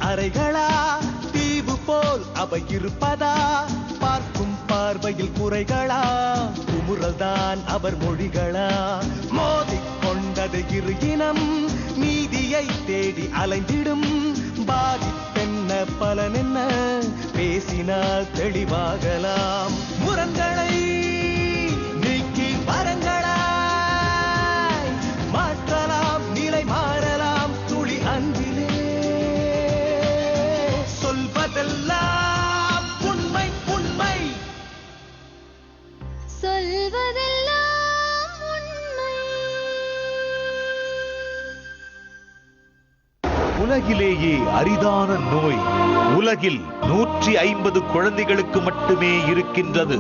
அறைகளா தீவு போல் அவை இருப்பதா பார்க்கும் பார்வையில் குறைகளா குமுறல்தான் அவர் மொழிகளா மோதிக்கொண்டது இரு இனம் நீதியை தேடி அலைந்திடும் பாதிப்பென்ன பலனென்ன பேசினால் தெளிவாகலாம் முரண்களை நீக்கி வரங்களாய் மாற்றலாம் நிலை மாறலாம் துளி அன்பிலே சொல்வதெல்லாம் உண்மை உண்மை சொல்வதெல்லாம் உண்மை. உலகிலேயே அரிதான நோய் உலகில் 150 குழந்தைகளுக்கு மட்டுமே இருக்கின்றது.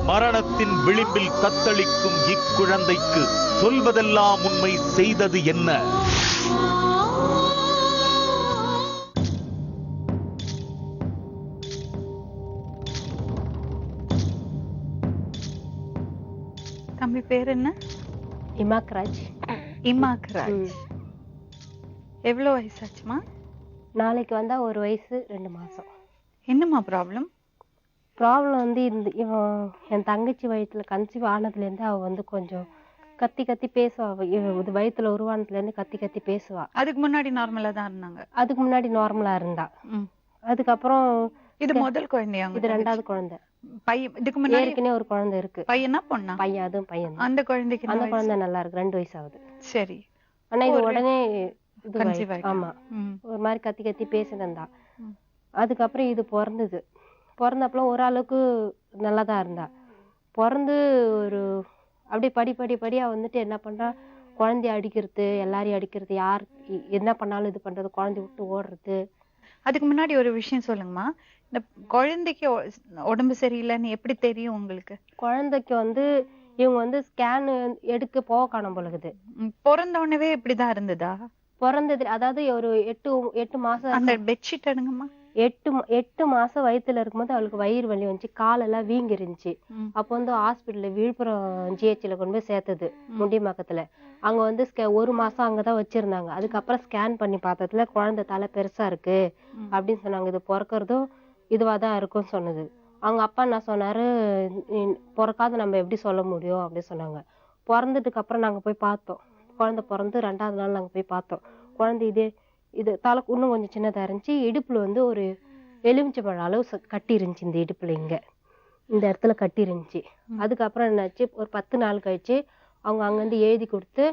மரணத்தின் விளிம்பில் தத்தளிக்கும் இக்குழந்தைக்கு சொல்வதெல்லாம் உண்மை செய்தது என்ன? தம்பி பேர் என்ன? இமாக்ராஜ். இமாக்ராஜ். எவ்வளோ வயசாச்சுமா? நாளைக்கு வந்தா 1 வயசு 2 மாசம். என்னம்மா ப்ராப்ளம்? வந்து இவன் என் தங்கச்சி வயிற்றுல கன்சீவ் ஆனதுலேருந்து அவள் வந்து கொஞ்சம் கத்தி கத்தி பேசுவா. இது வயிற்றுல உருவானதுலேருந்து கத்தி கத்தி பேசுவா. அதுக்கு முன்னாடி நார்மலா தான் இருந்தாங்க? அதுக்கு முன்னாடி நார்மலா இருந்தா. அதுக்கப்புறம் இது முதல் குழந்தையாங்க? இது 2வது குழந்தை. பையன் இதுக்கு முன்னாடி ஏற்கனவே ஒரு குழந்தை இருக்கு. பையனா பொண்ணா? பையன். அதுவும் பையன். அந்த குழந்தைக்கு அந்த குழந்தை நல்லா இருக்கு. 2 வயசு ஆகுது. சரி. ஆனா இது உடனே ஆமா ஒரு மாதிரி கத்தி கத்தி பேசினந்தா. அதுக்கப்புறம் இது பிறந்தப்பல ஓரளவுக்கு நல்லாதான் இருந்தா. பிறந்து ஒரு அப்படியே படிப்படியா வந்துட்டு என்ன பண்றா, குழந்தைய அடிக்கிறது, எல்லாரையும் அடிக்கிறது, யார் என்ன பண்ணாலும் இது பண்றது, குழந்தைய விட்டு ஓடுறது. அதுக்கு முன்னாடி ஒரு விஷயம் சொல்லுங்கம்மா, இந்த குழந்தைக்கு உடம்பு சரியில்லைன்னு எப்படி தெரியும் உங்களுக்கு? குழந்தைக்கு வந்து இவங்க வந்து ஸ்கேன் எடுக்க போக காணும் பொழுது பிறந்த உடனே இப்படிதான் இருந்ததா? பிறந்தது அதாவது ஒரு 8 மாசம். அந்த பெட்ஷீட் எடுங்கம்மா. 8 மாசம் வயித்துல இருக்கும்போது அவளுக்கு வயிறு வலி வந்துச்சு, காலெல்லாம் வீங்கி இருந்துச்சு. அப்போ வந்து ஹாஸ்பிட்டல்ல விழுப்புரம் ஜிஹெச்ல கொண்டு போய் சேர்த்தது, முண்டியம்பாக்கத்துல. அங்க வந்து 1 மாசம் அங்கதான் வச்சிருந்தாங்க. அதுக்கப்புறம் ஸ்கேன் பண்ணி பார்த்ததுல குழந்தை தலை பெருசா இருக்கு அப்படின்னு சொன்னாங்க. இது பிறக்கிறதும் இதுவாதான் இருக்கும்னு சொன்னது. அவங்க அப்பா என்ன சொன்னாரு, பிறக்காத நம்ம எப்படி சொல்ல முடியும் அப்படின்னு சொன்னாங்க. பிறந்ததுக்கு அப்புறம் நாங்க போய் பார்த்தோம். குழந்தை பிறந்து 2வது நாள் நாங்க போய் பார்த்தோம். குழந்தை இது தலை இன்னும் கொஞ்சம் சின்னதா இருந்துச்சு. இடுப்புல வந்து ஒரு எலுமிச்சம்பழம் அளவு கட்டி இருந்துச்சு. இந்த இடுப்புல இந்த இடத்துல கட்டி இருந்துச்சு. அதுக்கப்புறம் என்னாச்சு, ஒரு 10 நாள் கழிச்சு அவங்க அங்கிருந்து எழுதி கொடுத்து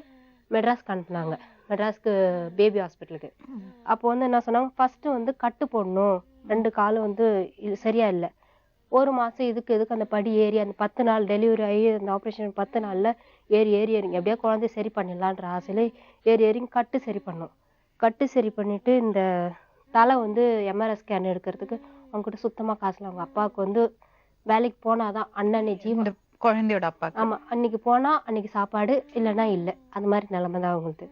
மெட்ராஸ்க்கு அனுப்புனாங்க, மெட்ராஸ்க்கு பேபி ஹாஸ்பிட்டலுக்கு. அப்போ வந்து என்ன சொன்னாங்க, ஃபர்ஸ்ட் வந்து கட்டு போடணும், 2 காலும் வந்து சரியா இல்லை, 1 மாசம் இதுக்கு அந்த படி ஏறி அந்த 10 நாள் டெலிவரி ஆகி அந்த ஆப்ரேஷன் 10 நாள்ல ஏறி எப்படியா குழந்தை சரி பண்ணிடலான்ற ஆசையில ஏறி கட்டு சரி பண்ணோம். கட்டு சரி பண்ணிட்டு இந்த தலை வந்து எம்ஆர்ஐ ஸ்கேன் எடுக்கிறதுக்கு அவங்ககிட்ட சுத்தமா காசுல. அவங்க அப்பாவுக்கு வந்து வேலைக்கு போனாதான் அண்ணனை ஜீவன் குழந்தையோட அப்பா. ஆமா, அன்னைக்கு போனா அன்னைக்கு சாப்பாடு, இல்லைன்னா இல்லை, அந்த மாதிரி நிலைமை தான் அவங்களுக்கு.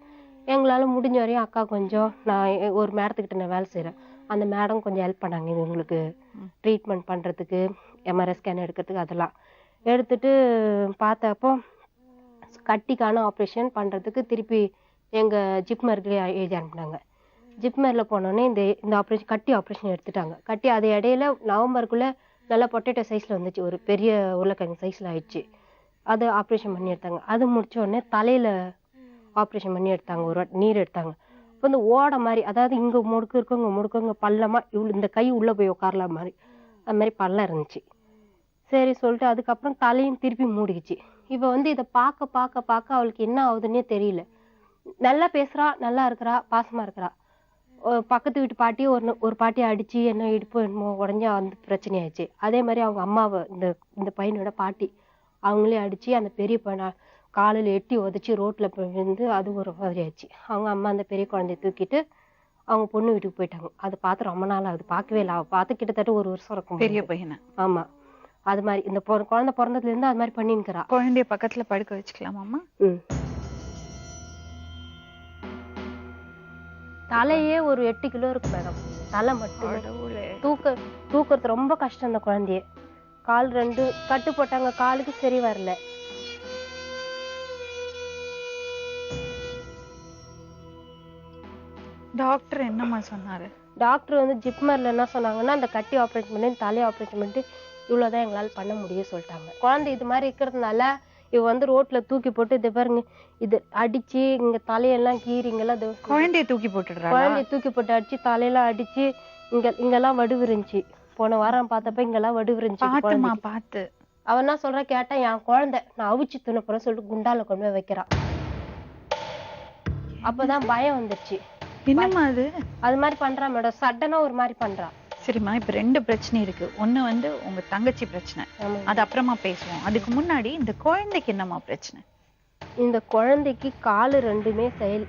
எங்களால முடிஞ்ச வரையும் அக்கா கொஞ்சம், நான் ஒரு மேடத்துக்கிட்ட நான் வேலை செய்யறேன், அந்த மேடம் கொஞ்சம் ஹெல்ப் பண்ணாங்க இவங்களுக்கு ட்ரீட்மெண்ட் பண்றதுக்கு, எம்ஆர்ஐ ஸ்கேன் எடுக்கிறதுக்கு. அதெல்லாம் எடுத்துட்டு பார்த்தப்போ கட்டிக்கான ஆப்ரேஷன் பண்றதுக்கு திருப்பி எங்க ஜிப்மருக்கு எழுதி அனுப்புனாங்க. ஜிப்மர்ல போனோடனே இந்த ஆப்ரேஷன் கட்டி ஆப்ரேஷன் எடுத்துட்டாங்க. கட்டி அது இடையில நவம்பருக்குள்ள நல்லா பொட்டேட்டோ சைஸ்ல வந்துச்சு, ஒரு பெரிய உருளைக்கிழங்கு சைஸ்ல ஆயிடுச்சு. அது ஆப்ரேஷன் பண்ணி எடுத்தாங்க. அது முடிச்ச உடனே தலையில ஆப்ரேஷன் பண்ணி எடுத்தாங்க, ஒரு நீர் எடுத்தாங்க. இப்போ இந்த ஓடை மாதிரி, அதாவது இங்க முடுக்கு இங்க பள்ளமா, இந்த கை உள்ள போய் உட்காரலாம் மாதிரி, அது மாதிரி பள்ளம் இருந்துச்சு. சரி சொல்லிட்டு அதுக்கப்புறம் தலையும் திருப்பி மூடிக்குச்சு. இவ வந்து இதை பார்க்க அவளுக்கு என்ன ஆகுதுன்னே தெரியல. நல்லா பேசுறா, நல்லா இருக்கிறா, பாசமா இருக்கிறா. பக்கத்து வீட்டு பாட்டியை ஒரு பாட்டியை அடிச்சு என்ன இடுப்பு என்னமோ உடஞ்சா வந்து பிரச்சனை ஆயிடுச்சு. அதே மாதிரி அவங்க அம்மாவை, இந்த பையனோட பாட்டி, அவங்களே அடிச்சு அந்த பெரிய பையனை காலில் எட்டி உதச்சி ரோட்ல விழுந்து அது ஒரு மாதிரி ஆயிடுச்சு. அவங்க அம்மா அந்த பெரிய குழந்தைய தூக்கிட்டு அவங்க பொண்ணு வீட்டுக்கு போயிட்டாங்க. அதை பார்த்து ரொம்ப நாள் ஆகுது, பார்க்கவே இல்லை. அவள் பார்த்து கிட்டத்தட்ட 1 வருஷம் இருக்கும் பெரிய பையனை. ஆமா, அது மாதிரி இந்த குழந்தை பிறந்ததுல இருந்து அது மாதிரி பண்ணிருக்கிறா. குழந்தைய பக்கத்துல படுக்க வச்சுக்கலாமாம்மா? தலையே ஒரு 8 கிலோ இருக்கு மேடம், தலை மட்டும். தூக்குறது ரொம்ப கஷ்டம். அந்த குழந்தைய கால் 2 கட்டு போட்டாங்க, காலுக்கு சரி வரல. டாக்டர் என்னம்மா சொன்னாரு? டாக்டர் வந்து ஜிப்மர்ல என்ன சொன்னாங்கன்னா, அந்த கட்டி ஆப்ரேட் பண்ணி தலையை ஆப்ரேட் பண்ணிட்டு இவ்வளவுதான் எங்களால பண்ண முடியும் சொல்லிட்டாங்க. குழந்தை இது மாதிரி இருக்கிறதுனால இவ வந்து ரோட்ல தூக்கி போட்டு இது பாருங்க, இது அடிச்சு இங்க தலையெல்லாம் கீறிங்கெல்லாம் குழந்தைய தூக்கி போட்டுடுறாளா? குழந்தைய தூக்கி போட்டு அடிச்சு தலையெல்லாம் அடிச்சு இங்கெல்லாம் வடுவிருந்துச்சு. போன வாரம் பார்த்தப்ப இங்கெல்லாம் வடுவிருந்துச்சு. பாத்துமா பாத்து. அவன் என்ன சொல்ற கேட்டா, என் குழந்தை நான் அவிச்சு துணப்புறேன் சொல்லிட்டு குண்டால கொண்டு போய் வைக்கிறான். அப்பதான் பயம் வந்துருச்சு. என்னம்மா அது மாதிரி பண்றான் மேடம். சடனா ஒரு மாதிரி பண்றான். சரிம்மா, இப்ப 2 பிரச்சனை இருக்கு. ஒண்ணு வந்து உங்க தங்கச்சி பிரச்சனை, அது அப்புறமா பேசுவோம். அதுக்கு முன்னாடி இந்த குழந்தைக்கு என்னம்மா பிரச்சனை? இந்த குழந்தைக்கு காலு 2மே செயல்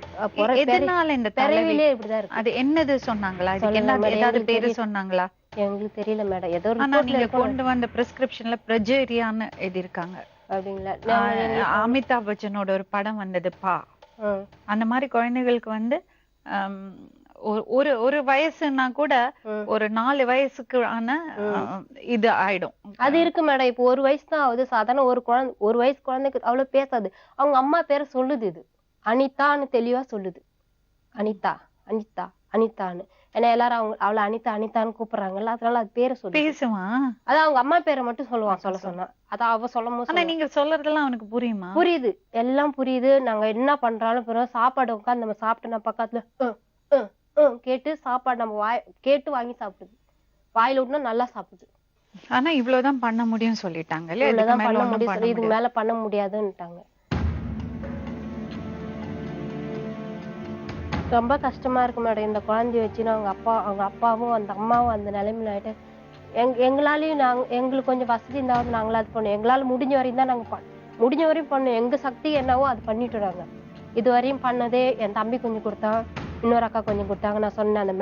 எதனால இந்த தலைவிலே இப்படிதான் இருக்கு. அது என்னது சொன்னாங்களா? இதுக்கு என்ன ஏதாவது பேரு சொன்னாங்களா? எங்களுக்கு தெரியல மேடம். ஏதோ ஆனா நீங்க கொண்டு வந்த பிரிஸ்கிரிப்ஷன்ல பிரஜேரியான்னு எழுதிருக்காங்க. அப்படிங்களா? அமிதாப் பச்சனோட ஒரு படம் வந்தது பா. அந்த மாதிரி குழந்தைகளுக்கு வந்து ஒரு வயசுனா கூட ஒரு 4 வயசுக்கு ஆன இது ஆயிடும். அது இருக்கு மேடம். இப்போ 1 வயசு தான் ஆகுது. சாதாரண ஒரு வயசு குழந்தைக்கு அவ்வளவு பேசாது. அவங்க அம்மா பேரை சொல்லுது. இது அனிதான்னு தெளிவா சொல்லுது. அனிதா அனிதா அனிதான்னு. ஏன்னா எல்லாரும் அவளை அனிதா அனிதான்னு கூப்பிடுறாங்கல்ல, அதனால அது பேரை சொல்லு. பேசுவா? அதான் அவங்க அம்மா பேரை மட்டும் சொல்லுவான். சொன்னா அதான் அவ சொல்லும் போது. நீங்க சொல்றதெல்லாம் அவனுக்கு புரியுமா? புரியுது, எல்லாம் புரியுது. நாங்க என்ன பண்றாலும் பிறகு சாப்பாடு உட்காந்து நம்ம சாப்பிட்டு நான் பக்கத்துல கேட்டு சாப்பாடு நம்ம கேட்டு வாங்கி சாப்பிடுது. வாயில விட்டுனா நல்லா சாப்பிடுது. ஆனா இவ்வளவுதான் பண்ண முடியும் சொல்லிட்டாங்க. இவ்வளவுதான் பண்ண முடியும், இதுக்கு மேல பண்ண முடியாதுன்னுட்டாங்க. ரொம்ப கஷ்டமா இருக்கு மேடம். இந்த குழந்தைய வச்சுன்னு அவங்க அப்பாவும் அந்த அம்மாவும் அந்த நிலைமையில ஆயிட்டு எங்களாலையும் எங்களுக்கு கொஞ்சம் வசதி இருந்தாலும் நாங்களும் அது பண்ணுவோம். எங்களால முடிஞ்ச வரையும் தான் நாங்க முடிஞ்ச வரையும் பண்ணுவோம். எங்க சக்தி என்னவோ அது பண்ணிட்டுறாங்க. இது வரையும் பண்ணதே என் தம்பி கொஞ்சம் கொடுத்தான், இன்னொரு அக்கா கொஞ்சம் கொடுத்தாங்க. நான் சொன்னேன் அந்த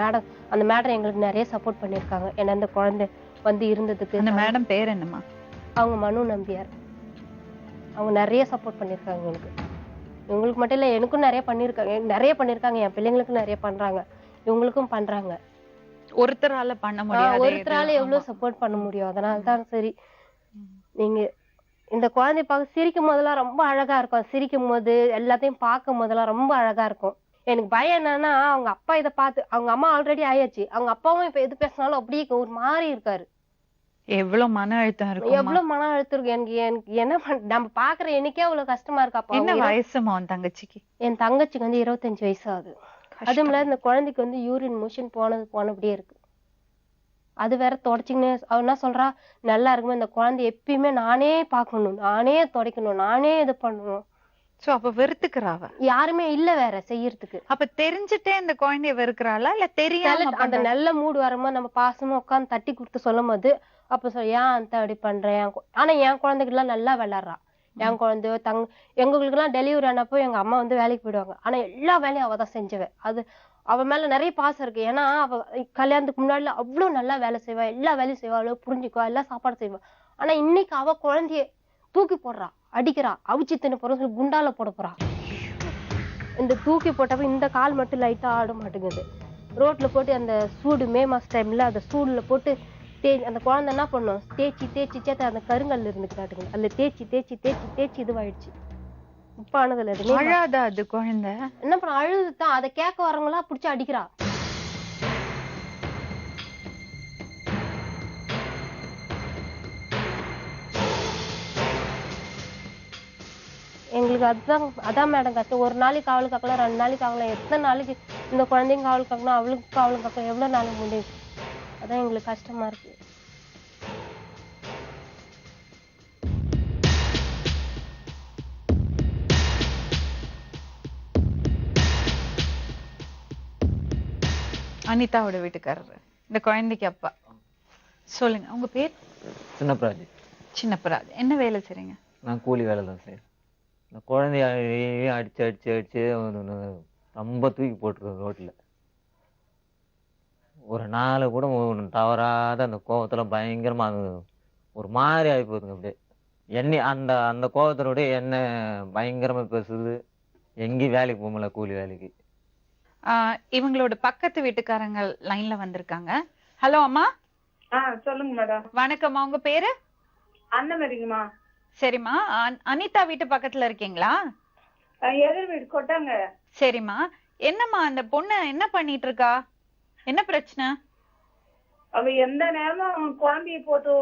மேடம் எங்களுக்கு நிறைய சப்போர்ட் பண்ணிருக்காங்க. ஏன்னா இந்த குழந்தை வந்து இருந்ததுக்கு. அந்த மேடம் பேர் என்னம்மா? அவங்க மனு நம்பியார். அவங்க நிறைய சப்போர்ட் பண்ணிருக்காங்க எங்களுக்கு. இவங்களுக்கு மட்டும் இல்ல, எனக்கும் நிறைய பண்ணிருக்காங்க. என் பிள்ளைங்களுக்கும் நிறைய பண்றாங்க, இவங்களுக்கும் பண்றாங்க. ஒருத்தரால பண்ண முடியாது, ஒருத்தரால எவ்வளவு சப்போர்ட் பண்ண முடியும். அதனாலதான் சரி. நீங்க இந்த குழந்தைய பார்க்க சிரிக்கும் போதெல்லாம் ரொம்ப அழகா இருக்கும். சிரிக்கும் போது எல்லாத்தையும் பார்க்கும் போதெல்லாம் ரொம்ப அழகா இருக்கும். எனக்கு பயம் என்னன்னா, அவங்க அப்பா இதை பார்த்து, அவங்க அம்மா ஆல்ரெடி ஆயாச்சு, அவங்க அப்பாவும் இப்ப எது பேசினாலும் அப்படியே ஒரு மாதிரி இருக்காரு. எவ்வளவு மன அழுத்தம் இருக்கும், எவ்வளவு மன அழுத்தம் இருக்கு. எனக்கு என்ன நம்ம பாக்குற எனக்கே அவ்வளவு கஷ்டமா இருக்கா. என்ன வயசுமா உன் தங்கச்சிக்கு? என் தங்கச்சிக்கு வந்து 25 வயசு ஆகுது. அதுவும் இல்லாத இந்த குழந்தைக்கு வந்து யூரின் மோஷன் போனபடியே இருக்கு. அது வேற தொடச்சிங்கன்னு அவ என்ன சொல்றா, நல்லா இருக்குமே இந்த குழந்தை எப்பயுமே நானே பாக்கணும், நானே துடைக்கணும், நானே இது பண்ணணும். சோ அப்ப வெறுத்துக்கிறாவ? யாருமே இல்ல வேற செய்யறதுக்கு. அப்ப தெரிஞ்சுட்டே இந்த குழந்தைய வெறுக்கிறாளா இல்ல தெரியாம? அந்த நல்ல மூடு வரும்போது நம்ம பாசமா உட்காந்து தட்டி கொடுத்து சொல்லும் போது அப்ப ஏன் அந்த அப்படி பண்றேன். ஆனா என் குழந்தைக்கு எல்லாம் நல்லா விளையாடுறா. என் குழந்தையோ எங்களுக்கு எல்லாம் டெலிவரி ஆனப்போ எங்க அம்மா வந்து வேலைக்கு போயிடுவாங்க. ஆனா எல்லா வேலையும் அவதான் செஞ்சவ. அது அவ மேல நிறைய பாசம் இருக்கு. ஏன்னா அவ கல்யாணத்துக்கு முன்னாடி அவ்வளவு நல்லா வேலை செய்வா, எல்லா வேலையும் செய்வா, அவ்வளவு புரிஞ்சுக்குவா, எல்லா சாப்பாடு செய்வா. ஆனா இன்னைக்கு அவ குழந்தைய தூக்கி போடுறா, அடிக்கிறா, அவிச்சு தின்னு போற சொல்லி குண்டால போட போறா. இந்த தூக்கி போட்டப்ப இந்த கால் மட்டும் லைட்டா ஆட மாட்டேங்குது. ரோட்ல போட்டு அந்த சூடு மே மாச டைம்ல அந்த சூடுல போட்டு அந்த குழந்தை என்ன பண்ணும், தேய்ச்சி சேர்த்து அந்த கருங்கல் இருந்துக்கிட்டாட்டுங்க, அதுல தேய்ச்சி இதுவாயிடுச்சு. உப்பானதுல அழாதா அது குழந்தை? என்ன பண்ண, அழுதுதான். அதை கேட்க வரவங்களா புடிச்சு அடிக்கிறா. எங்களுக்கு அதான் மேடம் கஷ்டம். ஒரு நாளைக்கு காவல் காக்கலாம், 2 நாளைக்கு காக்கலாம், எத்தனை நாளைக்கு இந்த குழந்தைங்க காவல் காக்கணும், அவளுக்கு காவல் காக்கலாம், எவ்வளவு நாளைக்கு முடியும். அதான் எங்களுக்கு கஷ்டமா இருக்கு. அனிதாவோட வீட்டுக்காரர், இந்த குழந்தைக்கு அப்பா. சொல்லுங்க, உங்க பேர்? சின்னப்பராஜ். சின்னப்பராஜ், என்ன வேலை செய்றீங்க? நான் கூலி வேலை தான் சார். இந்த குழந்தைய அடிச்சு ரொம்ப தூக்கி போட்டுருக்கோம் ரோட்டில். ஒரு நாள் கூட தவறாத அந்த கோவத்துல பயங்கரமா ஒரு மாதிரி ஆகி போகுதுங்க. அப்படியே என்னை அந்த கோவத்தினோட என்ன பயங்கரமா பேசுது. எங்கேயும் வேலைக்கு போக முடியல, கூலி வேலைக்கு. இவங்களோட பக்கத்து வீட்டுக்காரங்க லைன்ல வந்திருக்காங்க. ஹலோ அம்மா. சொல்லுங்க மேடம். வணக்கம்மா, உங்க பேரு? அன்னமரிங்கம்மா. சரிம்மா, அனிதா வீட்டு பக்கத்துல இருக்கீங்களா? எதிர் வீடு கொட்டாங்க. சரிம்மா, என்னம்மா அந்த பொண்ணு என்ன பண்ணிட்டு இருக்கா? என்ன பிரச்சனை? அவ எந்த நேரமும் குழந்தைய போட்டு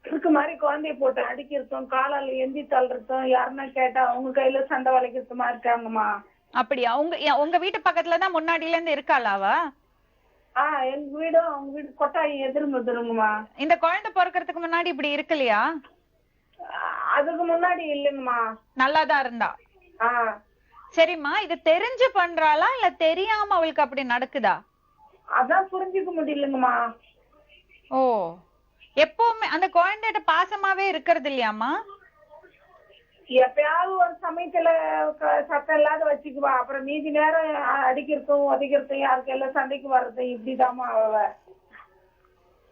இருக்கு மாதிரி குழந்தைய போட்டு அடிக்கிறதும், காலால எந்தி தள்ளுறதும், யாருன்னா கேட்டா அவங்க கையில சண்டை வளைக்கிறது மாதிரி இருக்காங்கம்மா. அப்படியா? உங்க வீட்டு பக்கத்துலதான் முன்னாடில இருந்து இருக்காளா அவ? எங்க வீடும் அவங்க வீடு கொட்டாயி எதிர்முதுருங்கம்மா. இந்த குழந்தை பிறக்கிறதுக்கு முன்னாடி இப்படி இருக்கலையா? அதுக்கு முன்னாடி இல்லைங்கம்மா. நல்லாதான் இருந்தா. சரிம்மா, இது தெரிஞ்சு பண்றாளா இல்ல தெரியாம அவளுக்கு அப்படி நடக்குதா? அதான் புரிஞ்சுக்க முடியலங்கம்மா. ஓ, எப்பவுமே அந்த குழந்தைகிட்ட பாசமாவே இருக்கிறது இல்லையாமா? எப்பயாவது ஒரு சமயத்துல சத்தம் இல்லாத வச்சுக்குவா. அப்புறம் மீதி நேரம் அடிக்கிறதும் உதைக்கிறதும், யாருக்கு எல்லாம் சண்டைக்கு வர்றதும் இப்படிதாம்மா அவ.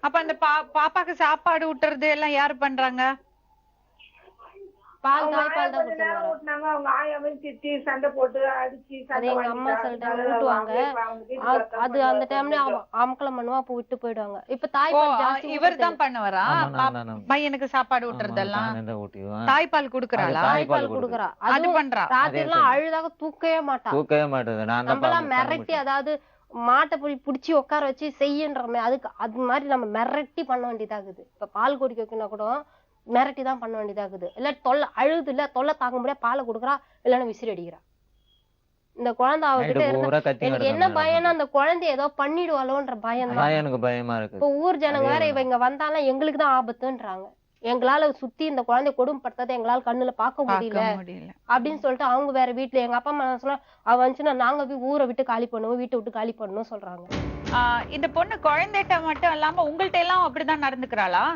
அப்ப அந்த பாப்பாக்கு சாப்பாடு ஊட்டுறது எல்லாம் யாரு பண்றாங்க? பால் தாய்ப்பால் தான் ஊட்டினாங்க. அவங்க ஆயாவே திட்டி சண்டை போட்டு அடிச்சு அது எங்க அம்மா சில டைம் ஊட்டுவாங்க. அது அந்த டைம்ல அமக்கலம் பண்ணுவா, அப்ப விட்டு போயிடுவாங்க. இப்ப தாய்ப்பால் ஜாஸ்தி இவர் தான் பண்ணுவாரா? பையனுக்கு சாப்பாடு ஊட்டுறதெல்லாம் தாய்ப்பால் குடுக்கறாளா? தாய்ப்பால் குடுக்கறா. அது பண்றா. ராத்திரி எல்லாம் அழுதாக தூக்கவே மாட்டா. நம்மளாம் மிரட்டி, அதாவது மாட்டை போய் புடிச்சு உட்கார வச்சு செய்யன்றமே, அதுக்கு அது மாதிரி நம்ம மிரட்டி பண்ண வேண்டியதாகுது. இப்ப பால் குடிக்க வைக்கணும் கூட மிரட்டி தான் பண்ண வேண்டியதாகுது. இல்ல தொல்லை அழுது இல்ல தொல்லை தாங்க முடியாது, பாலை கொடுக்குறா, இல்லைன்னா விசிறி அடிக்கிறா. இந்த குழந்தை அவகிட்ட எனக்கு என்ன பயம்னா அந்த குழந்தை ஏதோ பண்ணிடுவாளோன்ற பயம் தான் எனக்கு பயமா இருக்கு. இப்ப ஊர் ஜனங்க வேற இவ இங்க வந்தாலும் எங்களுக்கு தான் ஆபத்துன்றாங்க. எங்களால சுத்தி இந்த குழந்தைய கொடுமைப்படுத்தாத எங்களால கண்ணுல பார்க்க முடியல அப்படின்னு சொல்லிட்டு அவங்க வேற வீட்டுல எங்க அப்பா அம்மா சொன்னா அவ வந்துச்சுன்னா நாங்க ஊரை விட்டு காலி பண்ணுவோம், வீட்டை விட்டு காலி பண்ணணும் சொல்றாங்க. இந்த பொண்ணு குழந்தைகிட்ட மட்டும் இல்லாம உங்கள்ட்ட எல்லாம் அப்படிதான் நடந்துக்கிறாளா?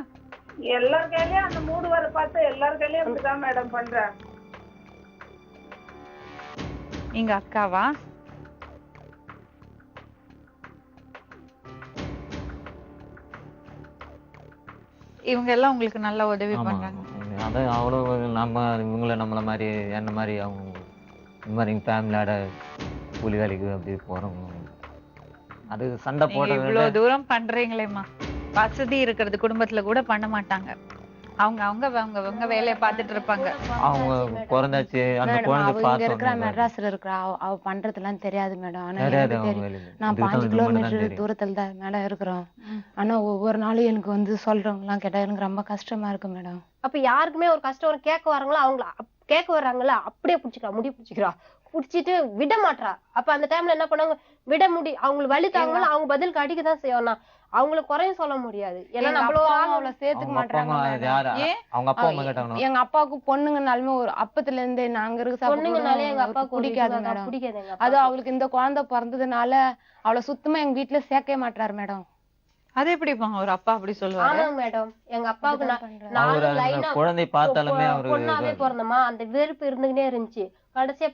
எல்லார் கையிலயும் அந்த மூடு வர பார்த்து எல்லார் கையிலயும் அப்படிதான் மேடம் பண்ற. நீங்க அக்காவா? இவங்க எல்லாம் உங்களுக்கு நல்ல உதவி பண்றாங்க. அது அவ்வளவு நம்ம இவங்கள நம்மள மாதிரி என்ன மாதிரி அவங்க இந்த மாதிரி ஃபேமிலியோட கூலி வேலைக்கு அப்படி போறவங்க அது சண்டை போட இவ்வளவு தூரம் பண்றீங்களேம்மா. வசதி இருக்கிறது குடும்பத்துல கூட பண்ண மாட்டாங்க. அவங்க வேலையை பார்த்துட்டு இருப்பாங்க. அவங்க பிறந்தாச்சு அந்த குழந்தை பார்த்து இருக்கிற மெட்ராஸ்ல இருக்கிற அவ பண்றதெல்லாம் தெரியாது மேடம். ஆனா நான் 5 கிலோமீட்டர் தூரத்துல தான் மேடம் இருக்கிறோம். ஆனா ஒவ்வொரு நாளும் எனக்கு வந்து சொல்றவங்க எல்லாம் கேட்டா எனக்கு ரொம்ப கஷ்டமா இருக்கு மேடம். அப்ப யாருக்குமே ஒரு கஷ்டம் கேட்க வராங்களா, அவங்கள கேட்க வர்றாங்களா அப்படியே பிடிச்சிக்கிறா, முடி பிடிச்சிக்கிறா, புடிச்சிட்டு விட மாட்டா. அப்ப அந்த டைம்ல என்ன பண்ணாங்க, விட முடி அவங்களுக்கு வலி தாங்கல, அவங்க பதிலுக்கு அடிக்கதான் செய்யணும். அவங்களுக்கு குறையும் சொல்ல முடியாது. ஏன்னா நம்மள சேர்த்துக்க மாட்டாங்க. எங்க அப்பாவுக்கு பொண்ணுங்கனாலுமே ஒரு அப்பத்துல இருந்து நாங்க இருக்க பொண்ணுங்கனாலே எங்க அப்பாவுக்கு பிடிக்காது மேடம். அது அவளுக்கு இந்த குழந்தை பிறந்ததுனால அவளை சுத்தமா எங்க வீட்டுல சேர்க்கவே மாட்டாரு மேடம். அது எப்படிப்பா ஒரு அப்பா அப்படி சொல்லுவாரு? ஆமா மேடம், எங்க அப்பாவுக்கு குழந்தை பார்த்தாலுமே பொண்ணாவே பிறந்தமா அந்த வெறுப்பு இருந்துகிட்டே இருந்துச்சு. கடைசியா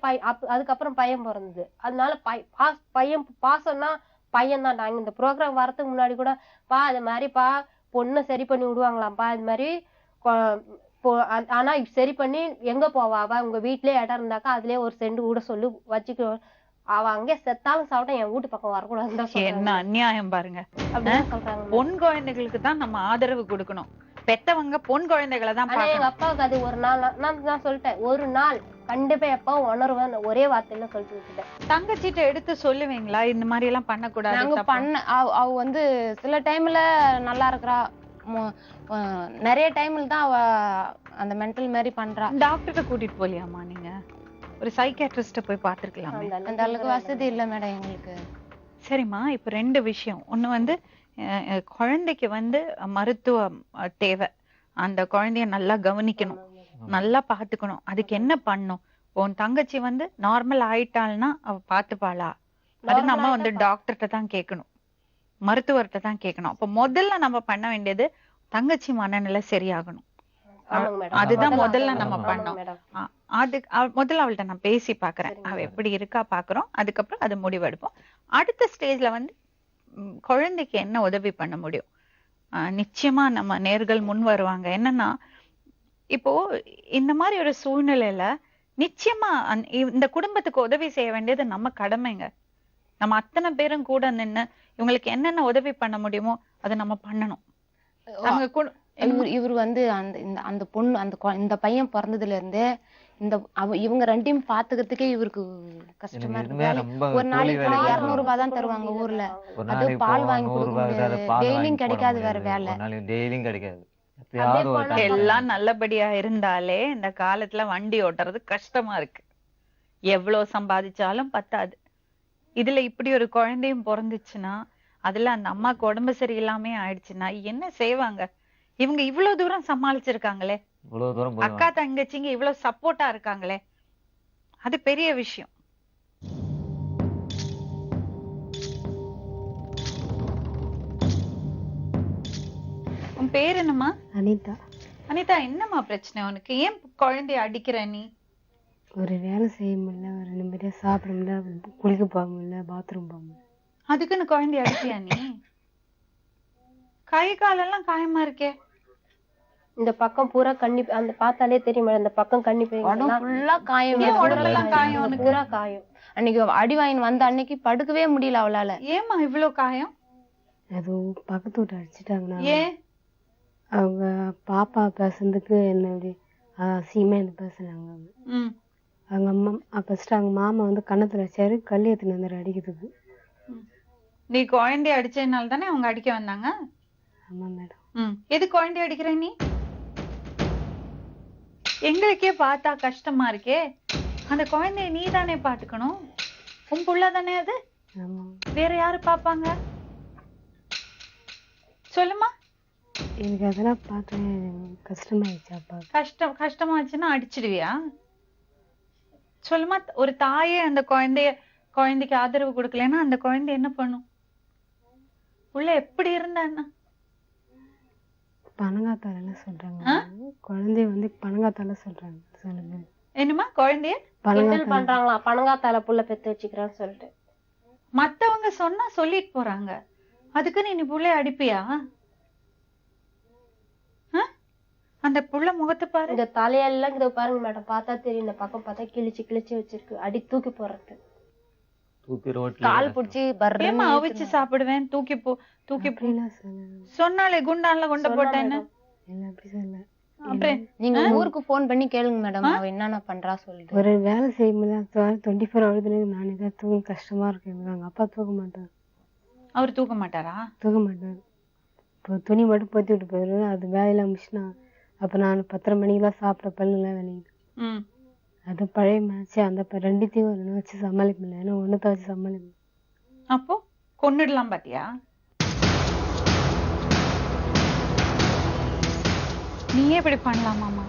அதுக்கப்புறம் பையன் பிறந்தது. அதனால பையன் பாசம்னா பையன் தான். நாங்க இந்த ப்ரோக்ராம் வரதுக்கு முன்னாடி கூட அது மாதிரிப்பா பொண்ணு சரி பண்ணி விடுவாங்களாம்ப்பா, இது மாதிரி ஆனா சரி பண்ணி எங்க போவா அவ, உங்க வீட்லயே இடம் இருந்தாக்கா அதுலயே ஒரு செண்டு கூட சொல்லி வச்சுக்க, அவ அங்கே செத்தாலும் சாப்பிட்டா என் வீட்டு பக்கம் வரக்கூடாது. என்ன அநியாயம் பாருங்க. பொன் குழந்தைகளுக்கு தான் நம்ம ஆதரவு கொடுக்கணும். பெத்தவங்க பொன் குழந்தைகளை தான். எங்க அப்பாவுக்கு அது ஒரு நாள் நான் சொல்லிட்டேன், ஒரு நாள் கண்டிப்பா எப்ப உணர்வேன் ஒரே வார்த்தையில சொல்லிட்டு விட்டுட்டேன். தங்கச்சிட்ட எடுத்து சொல்லுவீங்களா இந்த மாதிரி எல்லாம் பண்ணக்கூடாது? நாங்க அவ வந்து சில டைம்ல நல்லா இருக்கிறா, நிறைய டைம்ல தான் அவ அந்த மென்டல் மாதிரி பண்றா. டாக்டர்கிட்ட கூட்டிட்டு போலியாமா நீங்க? ஒரு சைக்கியாட்ரிஸ்ட போய் பாத்துருக்கலாம். அந்த அளவுக்கு வசதி இல்ல மேடம் எங்களுக்கு. சரிம்மா, இப்ப 2 விஷயம். ஒண்ணு வந்து குழந்தைக்கு வந்து மருத்துவ தேவை. அந்த குழந்தைய நல்லா கவனிக்கணும், நல்லா பாத்துக்கணும். அதுக்கு என்ன பண்ணும்? உன் தங்கச்சி வந்து நார்மல் ஆயிட்டாள்னா அவ பாத்துப்பாளா? அது நம்ம வந்து டாக்டர்கிட்ட தான் கேட்கணும், மருத்துவர்கிட்ட தான் கேட்கணும். அப்ப முதல்ல நம்ம பண்ண வேண்டியது தங்கச்சி மனநிலை சரியாகணும். அதுதான் முதல்ல நம்ம பண்ணோம். முதல்ல அவள்கிட்ட நான் பேசி பாக்குறேன், அவ எப்படி இருக்கா பாக்குறோம். அதுக்கப்புறம் அது முடிவெடுப்போம். அடுத்த ஸ்டேஜ்ல வந்து குழந்தைக்கு என்ன உதவி பண்ண முடியும் நிச்சயமா நம்ம நேர்கள் முன் வருவாங்க. என்னன்னா இப்போ இந்த மாதிரி ஒரு சூழ்நிலையில நிச்சயமா இந்த குடும்பத்துக்கு உதவி செய்ய வேண்டியது நம்ம கடமைங்க. நம்ம அத்தனை பேரும் கூட நின்னு இவங்களுக்கு என்னென்ன உதவி பண்ண முடியுமோ அதை நம்ம பண்ணணும். இவர் வந்து அந்த பொண்ணு இந்த பையன் பிறந்ததுல இருந்தே இவங்க ரெண்டையும் பாத்துக்கிறதுக்கே இவருக்கு கஷ்டமா இருக்கு. ஒரு நாளைக்கு 200 ரூபாய் தான் தருவாங்க ஊர்ல. அது பால் வாங்கி கொடுக்க முடியாது, டெய்லியும் கிடைக்காது வேற வேலை. டெய்லியும் கிடைக்காது. எல்லாம் நல்லபடியா இருந்தாலே இந்த காலத்துல வண்டி ஓட்டுறது கஷ்டமா இருக்கு. எவ்வளவு சம்பாதிச்சாலும் பத்தாது. இதுல இப்படி ஒரு குழந்தையும் பிறந்துச்சுன்னா, அதுல அந்த அம்மாக்கு உடம்பு சரியில்லாம ஆயிடுச்சுன்னா என்ன செய்வாங்க? இவங்க இவ்வளவு தூரம் சமாளிச்சிருக்காங்களே, அக்கா தங்கச்சிங்க இவ்வளவு சப்போர்ட்டா இருக்காங்களே, அது பெரிய விஷயம். உன் பேர் என்னம்மா? அனிதா. அனிதா, என்னம்மா பிரச்சனை உனக்கு? ஏன் குழந்தைய அடிக்கிற நீ? ஒரு வேலை செய்ய முடியல, ஒரு நிம்மதியா சாப்பிட முடியல, குளிக்க போக முடியல, பாத்ரூம் போக முடியல. அதுக்குன்னு குழந்தைய அடிக்கியா நீ? கை காலெல்லாம் காயமா இருக்கே. இந்த பக்கம் பூரா கண்ணி, அந்த பார்த்தாலே தெரியும், இந்த பக்கம் கண்ணி ஃபுல்லா காயம், உடம்பெல்லாம் காயம் உனக்கு? பூரா காயம். அன்னைக்கு அடி வாங்கி வந்த அன்னைக்கு படுக்கவே முடியல அவளால. ஏமா இவ்வளவு காயம்? அது பக்கத்து வீட்டு அடிச்சுட்டாங்க. ஏன்? அவங்க பாப்பா பேசுறதுக்கு என்ன சீமா பேசுனாங்க. அவங்க அம்மா ஃபர்ஸ்ட் அவங்க மாமா வந்து கண்ணத்துல வச்சாரு, கல் ஏத்துன வந்து அடிக்கிறதுக்கு. நீ குழந்தைய அடிச்சதுனால தானே அவங்க அடிக்க வந்தாங்க? ஆமா மேடம். எது குழந்தைய அடிக்கிற நீ? எங்களுக்கே பார்த்தா கஷ்டமா இருக்கே. அந்த குழந்தைய நீ தானே பாத்துக்கணும், உன் புள்ள தானே அது. வேற யாரு பாப்பாங்க? சொல்லுமா. எனக்கு அதெல்லாம் பார்த்து கஷ்டமாயிடுச்சு. கஷ்டமாச்சுன்னா அடிச்சிடுவியா? சொல்லுமா. ஒரு தாயே அந்த குழந்தைக்கு ஆதரவு கொடுக்கலன்னா அந்த குழந்தை என்ன பண்ணும்? உள்ள எப்படி இருந்தா? பனங்காத்தால சொல்றாங்க, குழந்தைய வந்து பனங்காத்தால சொல்றாங்க. சொல்லுங்க. என்னமா குழந்தைய பண்றாங்களா? பனங்காத்தால புள்ள பெத்து வச்சுக்கிறான்னு சொல்லிட்டு மத்தவங்க சொன்னா சொல்லிட்டு போறாங்க. அதுக்கு நீ புள்ளைய அடிப்பியா? அந்த புள்ள முகத்தை பாரு, இந்த தலையெல்லாம் இத பாருங்க மேடம், பார்த்தா தெரியும். இந்த பக்கம் பார்த்தா கிழிச்சு கிழிச்சு வச்சிருக்கு. அடி தூக்கி போறது, தூக்கி ரோட்ல கால் புடிச்சு பர்றமா அவிச்சு சாப்பிடுவேன். தூக்கி சொன்னாலே குண்டான்ல கொண்டு போட்டேன்னு. நீங்க ஊருக்கு போன் பண்ணி கேளுங்க மேடம், அவ என்னென்ன பண்றா சொல்லிட்டு. ஒரு வேலை செய்ய முடியல, 24 hours நானே தான் தூங்க கஷ்டமா இருக்கு. எங்க அப்பா தூக்க மாட்டாரு. அவர் தூக்க மாட்டாரா? தூக்க மாட்டாரு. இப்போ துணி மட்டும் போத்தி விட்டு போயிரு, அது வேலையில முடிச்சுனா. அப்ப நான் 10:30 மணிக்கெல்லாம் சாப்பிட பல்லுலாம் விளையுது. அது பழைய மேட்ச். அந்த ரெண்டுத்தையும் ஒண்ணு வச்சு சமாளிக்க முடியல, ஏன்னா ஒண்ணுத்த வச்சு சமாளிக்க. அப்போ கொன்னுடலாம் பாத்தியா? நீயே இப்படி பண்ணலாமாமா?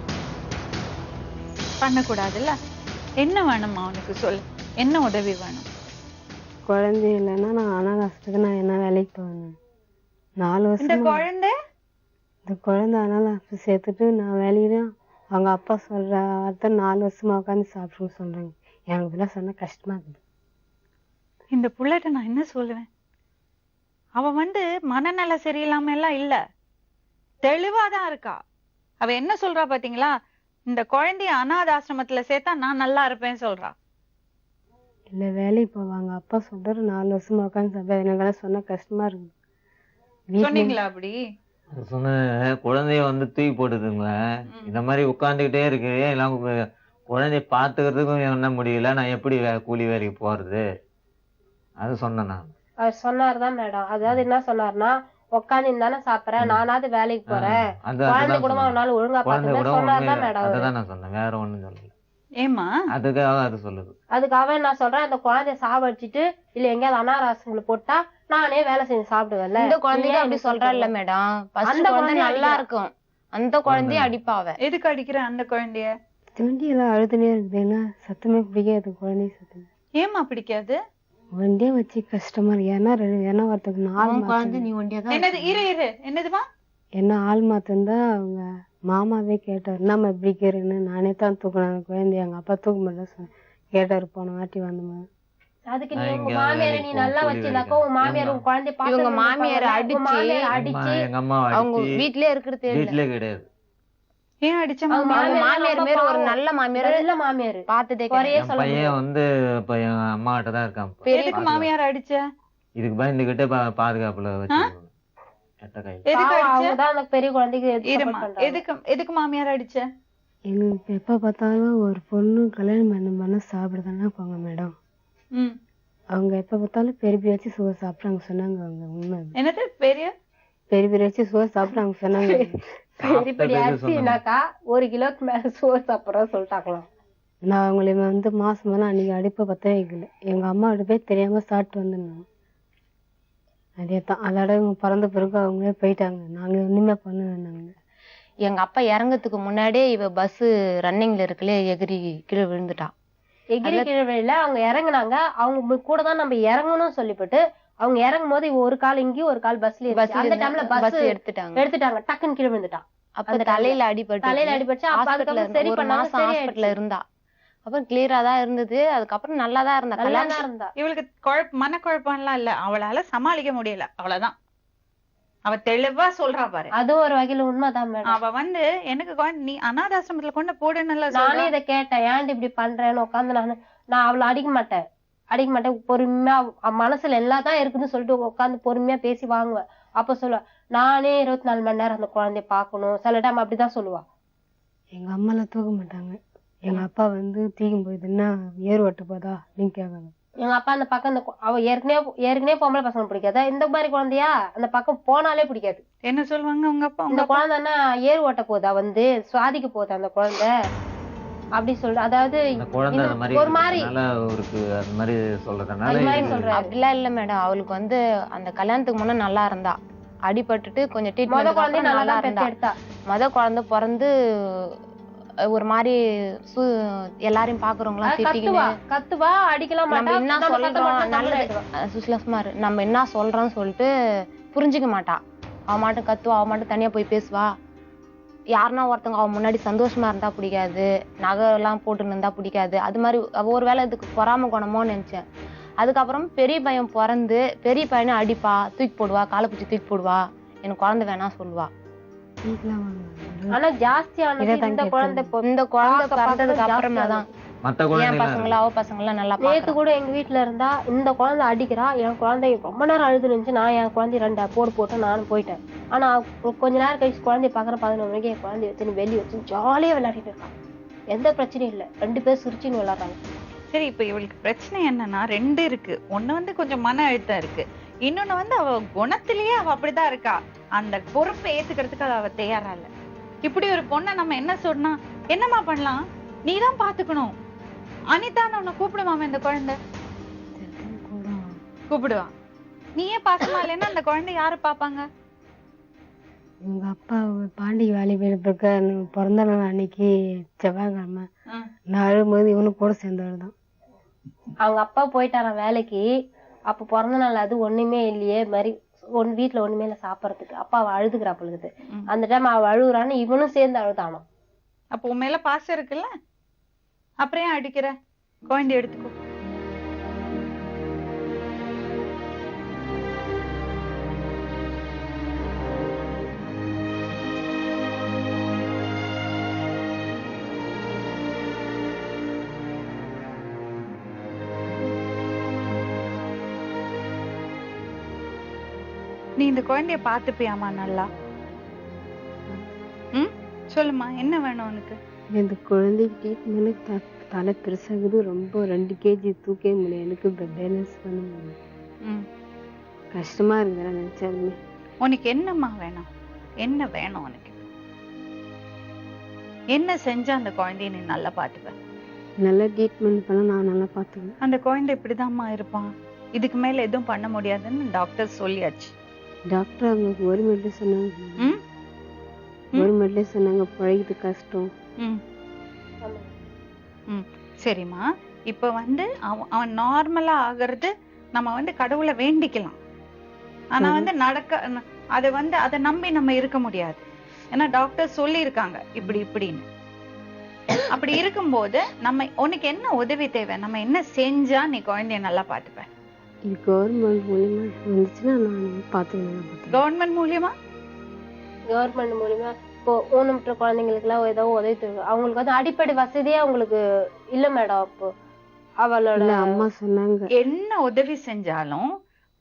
பண்ணக்கூடாதுல்ல. என்ன வேணுமா உனக்கு? சொல்லு, என்ன உதவி வேணும்? குழந்தை இல்லைன்னா நான் அனாதாசத்துக்கு நான் என்ன வேலைக்கு போவேன். 4 வருஷம் இந்த குழந்தை அனாதாசத்தை சேர்த்துட்டு நான் வேலையில அவங்க அப்பா சொல்ற வார்த்தை 4 வருஷமா உட்காந்து சாப்பிடுன்னு சொல்றாங்க. எனக்கு இதெல்லாம் சொன்னா கஷ்டமா இருக்குது. இந்த புள்ளைட்ட நான் என்ன சொல்லுவேன்? அவ மனநல சரியில்லாம எல்லாம் இல்ல, தெளிவாதான் இருக்கா. அவ என்ன சொல்றா பாத்தீங்களா? இந்த குழந்தைய அனாதாசிரமத்துல சேர்த்தா நான் நல்லா இருப்பேன்னு சொல்றா. இல்ல வேலைக்கு போவாங்க, அப்பா சொல்றாரு 4 வருஷமா உட்காந்து சாப்பிட. எனக்கு சொன்னா கஷ்டமா இருக்கு. சொன்னீங்களா அப்படி? சொன்ன குழந்தைய தூக்கி போட்டுதுங்க. இந்த மாதிரி உட்காந்துக்கிட்டே இருக்கு, எல்லாம் குழந்தைய பாத்துக்கிறதுக்கும் என்ன முடியல, நான் எப்படி கூலி வேலைக்கு போறது? அது சொன்னேன் நான். அவர் சொன்னாருதான் மேடம். அதாவது என்ன சொன்னாருன்னா, உட்காந்து தானே சாப்பிடுறேன், நானாவது வேலைக்கு போறேன், குழந்தை கூட அவனால ஒழுங்கா பாத்துதான் மேடம். அதுதான் நான் சொன்னேன், வேற ஒண்ணும் சொல்லல. ஏமா அதுக்காக அது சொல்லுது. அதுக்காக நான் சொல்றேன், அந்த குழந்தைய சாவடிச்சிட்டு இல்ல எங்கேயாவது அனாராசங்களை போட்டா நானே வேலை செஞ்சு சாப்பிடுவேன். இந்த குழந்தைய அப்படி சொல்றா இல்ல மேடம், அந்த குழந்தை நல்லா இருக்கும், அந்த குழந்தைய அடிப்பாவ. எதுக்கு அடிக்கிற அந்த குழந்தைய? தொண்டியெல்லாம் அழுதுனே இருக்குது, ஏன்னா சத்தமே பிடிக்காது குழந்தைய சத்தம். ஏமா பிடிக்காது? வண்டியா வச்சு கஷ்டமா இருக்கு. ஏன்னா ஒருத்தருக்கு 4 குழந்தை, நீ வண்டியா என்னது? இரு என்னதுமா? என்ன ஆள் மாத்தந்தா அவங்க மாமாவே கேட்டாரு, நம்ம எப்படி கேருன்னு. நானே தான் தூக்கினேன் குழந்தைய, எங்க அப்பா தூக்க முடியல கேட்டாரு போன வாட்டி வந்தோம். அதுக்கு நீ உங்க மாமியார நீ நல்லா வச்சிருந்தாக்கோ, உங்க மாமியார் உங்க குழந்தைய பாத்து இவங்க மாமியார அடிச்சு எங்க அம்மா அவங்க வீட்லயே இருக்கிறது வீட்லயே கிடையாது. ஏன் அடிச்ச? மாமியார் பேர் ஒரு நல்ல மாமியார், நல்ல மாமியார் பாத்துதே பையன் இப்ப என் அம்மா கிட்ட தான் இருக்கான். எதுக்கு மாமியார் அடிச்ச? இதுக்கு பயந்துகிட்டே பாதுகாப்புல வச்சு. எதுக்கு மாமியார் அடிச்ச? எங்களுக்கு எப்போ பார்த்தாலும் ஒரு பொண்ணு கல்யாணம் பண்ண சாப்பிடுதானா போங்க மேடம். அவங்க எப்போ பார்த்தாலும் பெரிய பெரிய வச்சு சோறு சாப்பிட்றாங்க சொன்னாங்க. அவங்க உண்மை என்னது பெரிய பெரிய பெரிய வச்சு சோறு சாப்பிட்றாங்க சொன்னாங்க. பெரிய பெரிய அரிசினாக்கா 1 கிலோக்கு மேல சோறு சாப்பிட்றோம் சொல்லிட்டாங்களாம். நான் அவங்கள மாசமான அன்னைக்கு அடுப்பை பற்ற வைக்கல. எங்க அம்மா அடுப்பே தெரியாம சாப்பிட்டு வந்துருந்தோம். அதே தான் அதோட இவங்க பிறந்த பிறகு அவங்களே போயிட்டாங்க. நாங்க ஒண்ணுமே பண்ண வேண்டாங்க. எங்க அப்பா இறங்கறதுக்கு முன்னாடியே இவ பஸ் ரன்னிங்ல இருக்குல்ல எகிரி கீழே விழுந்துட்டா. எகிரி கீழே விழல, அவங்க இறங்குனாங்க. அவங்க கூட தான் நம்ம இறங்கணும்னு சொல்லிவிட்டு அவங்க இறங்கும் போது ஒரு கால் இங்கேயும் ஒரு கால் பஸ்ல அந்த டைம்ல பஸ் எடுத்துட்டாங்க. டக்குன்னு கீழே விழுந்துட்டான். அப்ப தலையில அடிபட்டு சரி பண்ணாங்க. ஹாஸ்பிடல்ல இருந்தா. அப்புறம் கிளியரா தான் இருந்தது. அதுக்கப்புறம் நல்லா தான் இருந்தா. இவளுக்கு மனக்குழப்பம் எல்லாம் இல்ல, அவளால சமாளிக்க முடியல, அவ்வளவுதான். அவ தெளிவா சொல்றா பாரு. அது ஒரு வகையில உண்மைதான் மேடம். அவ எனக்கு நீ அனாதாசிரமத்துல கொண்டு போடுன்னு நானே இதை கேட்டேன், ஏன்டி இப்படி பண்றேன்னு உட்காந்து நான் அவளை அடிக்க மாட்டேன் பொறுமையா மனசுல எல்லாதான் இருக்குன்னு சொல்லிட்டு உட்காந்து பொறுமையா பேசி வாங்குவேன். அப்ப சொல்லுவா, நானே 24 மணி நேரம் அந்த குழந்தைய பாக்கணும். சில டைம் அப்படிதான் சொல்லுவா. எங்க அம்மாலாம் தூக்க மாட்டாங்க. எங்க அப்பா தூக்கும் போயிதுன்னா ஏறு ஓட்டு போதா நீங்க கேட்கணும். எங்க அப்பா அந்த பக்கம் அவ ஏற்கனவே பொம்பளை பசங்க பிடிக்காதா, இந்த மாதிரி குழந்தையா அந்த பக்கம் போனாலே பிடிக்காது. என்ன சொல்லுவாங்க உங்க அப்பா? இந்த குழந்தைன்னா ஏறு ஓட்ட போதா சுவாதிக்கு போதா அந்த குழந்தை அப்படி சொல்ற. அதாவது ஒரு மாதிரி அப்படிலாம் இல்ல மேடம். அவளுக்கு அந்த கல்யாணத்துக்கு முன்ன நல்லா இருந்தா. அடிபட்டுட்டு கொஞ்சம் ட்ரீட்மெண்ட் நல்லா இருந்தா. குழந்தை பிறந்து ஒரு மாதிரி எல்லாரையும் பாக்குறவங்களாம் கத்துவா அடிக்கலாம். நம்ம என்ன சொல்றோம் நல்லது சுஷ்லஸ்மார் நம்ம என்ன சொல்றோம்னு சொல்லிட்டு புரிஞ்சுக்க மாட்டா. அவ மாட்டும் கத்துவா, அவ மாட்டும் தனியா போய் பேசுவா. யாருன்னா ஒருத்தவங்க அவன் முன்னாடி சந்தோஷமா இருந்தா பிடிக்காது, நகை எல்லாம் போட்டுன்னு இருந்தா பிடிக்காது. அது மாதிரி ஒரு வேளை இதுக்கு பொறாம குணமோன்னு நினைச்சேன். அதுக்கப்புறம் பெரிய பையன் பிறந்து பெரிய பையனை அடிப்பா, தூக்கி போடுவா, காலை பிடிச்சி தூக்கி போடுவா, எனக்கு குழந்தை வேணா சொல்லுவா. ஆனா ஜாஸ்தியான இந்த குழந்தை பிறந்ததுக்கு அப்புறமா தான் என் பசங்கள அவ பசங்கள நல்லா. நேத்து கூட எங்க வீட்டுல இருந்தா இந்த குழந்தை அடிக்கிறா, என் குழந்தை ரொம்ப நேரம் அழுது இருந்துச்சு. நான் என் குழந்தை 2 போட்டு நானும் போயிட்டேன். ஆனா கொஞ்ச நேரம் கழிச்சு குழந்தைய பாக்குறேன். 11 மணிக்கு என் குழந்தைய வச்சு வெளியே வச்சு ஜாலியா விளையாடிட்டு இருக்கான். எந்த பிரச்சனையும் இல்ல, 2 பேர் சிரிச்சுன்னு விளையாடுறாங்க. சரி, இப்ப இவளுக்கு பிரச்சனை என்னன்னா 2 இருக்கு. ஒண்ணு கொஞ்சம் மன அழுத்தம் இருக்கு, இன்னொன்னு அவ குணத்திலேயே அவ அப்படிதான் இருக்கா. அந்த பொறுப்பை ஏத்துக்கிறதுக்கு அவ தயாரா இல்ல. இப்படி ஒரு பொண்ணை நம்ம என்ன சொன்னா என்னமா பண்ணலாம்? நீதான் பாத்துக்கணும். அனிதான்னு உன்னை கூப்பிடுவாம இந்த குழந்தை கூப்பிடுவா. நீயே பாசமா இல்லைன்னா அந்த குழந்தை யாரு பாப்பாங்க? எங்க அப்பா பாண்டி வேலை போயிருக்க பிறந்த நாள் அன்னைக்கு செவ்வாய்க்கிழமை நான் அழும்போது இவனும் கூட சேர்ந்தவர் தான். அவங்க அப்பா போயிட்டாராம் வேலைக்கு. அப்ப பிறந்த நாள் அது ஒண்ணுமே இல்லையே மாதிரி வீட்டுல ஒண்ணுமே இல்ல சாப்பிடறதுக்கு. அப்பா அவ அழுதுகிறா பொழுது. அந்த டைம் அவ அழுகுறான்னு இவனும் சேர்ந்து அழுதானோ. அப்ப உன் மேல பாசம் இருக்குல்ல, அப்புறம் ஏன் அடிக்கிற? குழந்தை எடுத்துக்கோ. நீ இந்த குழந்தைய பாத்துப்பியாமா நல்லா? சொல்லுமா, என்ன வேணும் உனக்கு? இந்த குழந்தைக்கு ட்ரீட்மெண்ட் தலை பெருசாகுது, ரொம்ப 2 kg தூக்கவே முடியும். எனக்கு பேலன்ஸ் பண்ண முடியும். கஷ்டமா இருக்குதா நினைச்சாலுமே. உனக்கு என்னம்மா வேணும்? என்ன வேணும் உனக்கு? என்ன செஞ்சா அந்த குழந்தைய நீ நல்லா பாத்துப்ப? நல்லா ட்ரீட்மெண்ட் பண்ண நான் நல்லா பாத்துக்குவேன். அந்த குழந்தை இப்படிதான்மா இருப்பான், இதுக்கு மேல எதுவும் பண்ண முடியாதுன்னு டாக்டர் சொல்லியாச்சு. டாக்டர் அவங்க கவர்மெண்ட்ல சொன்னாங்க. கவர்மெண்ட்ல சொன்னாங்க பழகிட்டு கஷ்டம். சரிம்மா, இப்ப அவன் நார்மலா ஆகிறது நம்ம கடவுளை வேண்டிக்கலாம். ஆனா அதை நம்பி நம்ம இருக்க முடியாது. ஏன்னா டாக்டர் சொல்லி இருக்காங்க இப்படின்னு. அப்படி இருக்கும்போது உனக்கு என்ன உதவி தேவை? நம்ம என்ன செஞ்சா நீ குழந்தைய நல்லா பாத்துப்ப? கவர்மெண்ட் மூலியமா வந்துச்சுன்னா நான் பாத்துக்கிறேன். கவர்மெண்ட் மூலியமா இப்போ ஊனமுற்ற குழந்தைங்களுக்கு எல்லாம் ஏதோ உதவி தேவை. அவங்களுக்கு அடிப்படை வசதியே அவங்களுக்கு இல்ல மேடம். அப்போ அவளோட அம்மா சொன்னாங்க என்ன உதவி செஞ்சாலும்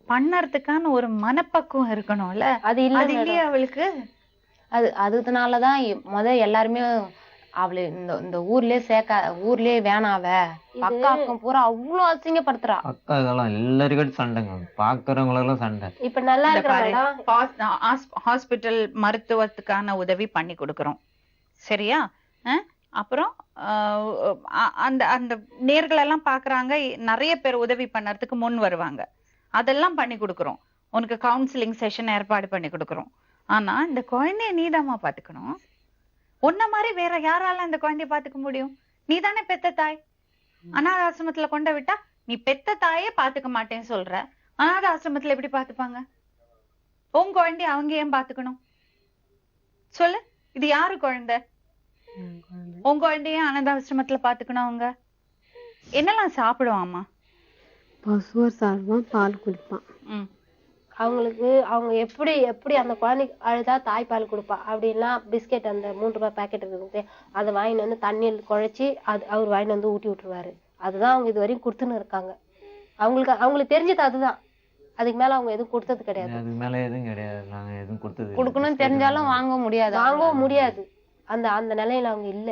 பண்ணறதுக்கான ஒரு மனப்பக்குவம் இருக்கணும்ல. அது இல்லையே அவளுக்கு. அதனாலதான் எல்லாருமே அவளை இந்த ஊர்லயே வேணாவ அக்கா அக்கம் பூரா அவ்வளவு அசிங்கப்படுத்துறா. அக்கா இதெல்லாம் எல்லாருக்கிட்டும் சண்டைங்க, பாக்குறவங்களும் சண்டை. இப்ப நல்லா இருக்கிற ஹாஸ்பிட்டல் மருத்துவத்துக்கான உதவி பண்ணி கொடுக்கறோம், சரியா? அப்புறம் அந்த அந்த நேர்கள் எல்லாம் பாக்குறாங்க, நிறைய பேர் உதவி பண்ணறதுக்கு முன் வருவாங்க, அதெல்லாம் பண்ணி கொடுக்கறோம். உனக்கு கவுன்சிலிங் செஷன் ஏற்பாடு பண்ணி கொடுக்கறோம். ஆனா இந்த குழந்தைய நீதாம்மா பாத்துக்கணும். உன்ன மாதிரி வேற யாரால அந்த குழந்தைய பாத்துக்க முடியும்? நீதானே பெத்த தாய். அனாத ஆசிரமத்துல கொண்டு விட்டா நீ பெத்த தாயே பாத்துக்க மாட்டேன்னு சொல்ற, அனாத ஆசிரமத்துல எப்படி பாத்துப்பாங்க? உன் குழந்தைய அவங்க ஏன் பாத்துக்கணும் சொல்லு? இது யாரு குழந்தை? உன் குழந்தைய அனாத ஆசிரமத்துல பாத்துக்கணும். அவங்க என்னெல்லாம் சாப்பிடுவாமா? பசுவர் சாப்பிடுவான், பால் குடிப்பான். அவங்களுக்கு அவங்க எப்படி எப்படி அந்த குழந்தைக்கு அழுதா தாய்ப்பால் கொடுப்பா அப்படின்னா பிஸ்கெட் அந்த 3 ரூபாய் பேக்கெட் இருக்குது, அதை வாங்கிட்டு வந்து தண்ணியில் குழைச்சி அது அவர் வாங்கிட்டு வந்து ஊட்டி விட்டுருவாரு. அதுதான் அவங்க இது வரையும் கொடுத்துன்னு இருக்காங்க. அவங்களுக்கு தெரிஞ்சது அதுதான், அதுக்கு மேல அவங்க எதுவும் கொடுத்தது கிடையாது. அதுக்கு மேல எதுவும் கிடையாது. நாங்க எதுவும் கொடுத்தது கொடுக்கணும்னு தெரிஞ்சாலும் வாங்கவும் முடியாது. அந்த அந்த நிலையில அவங்க இல்ல.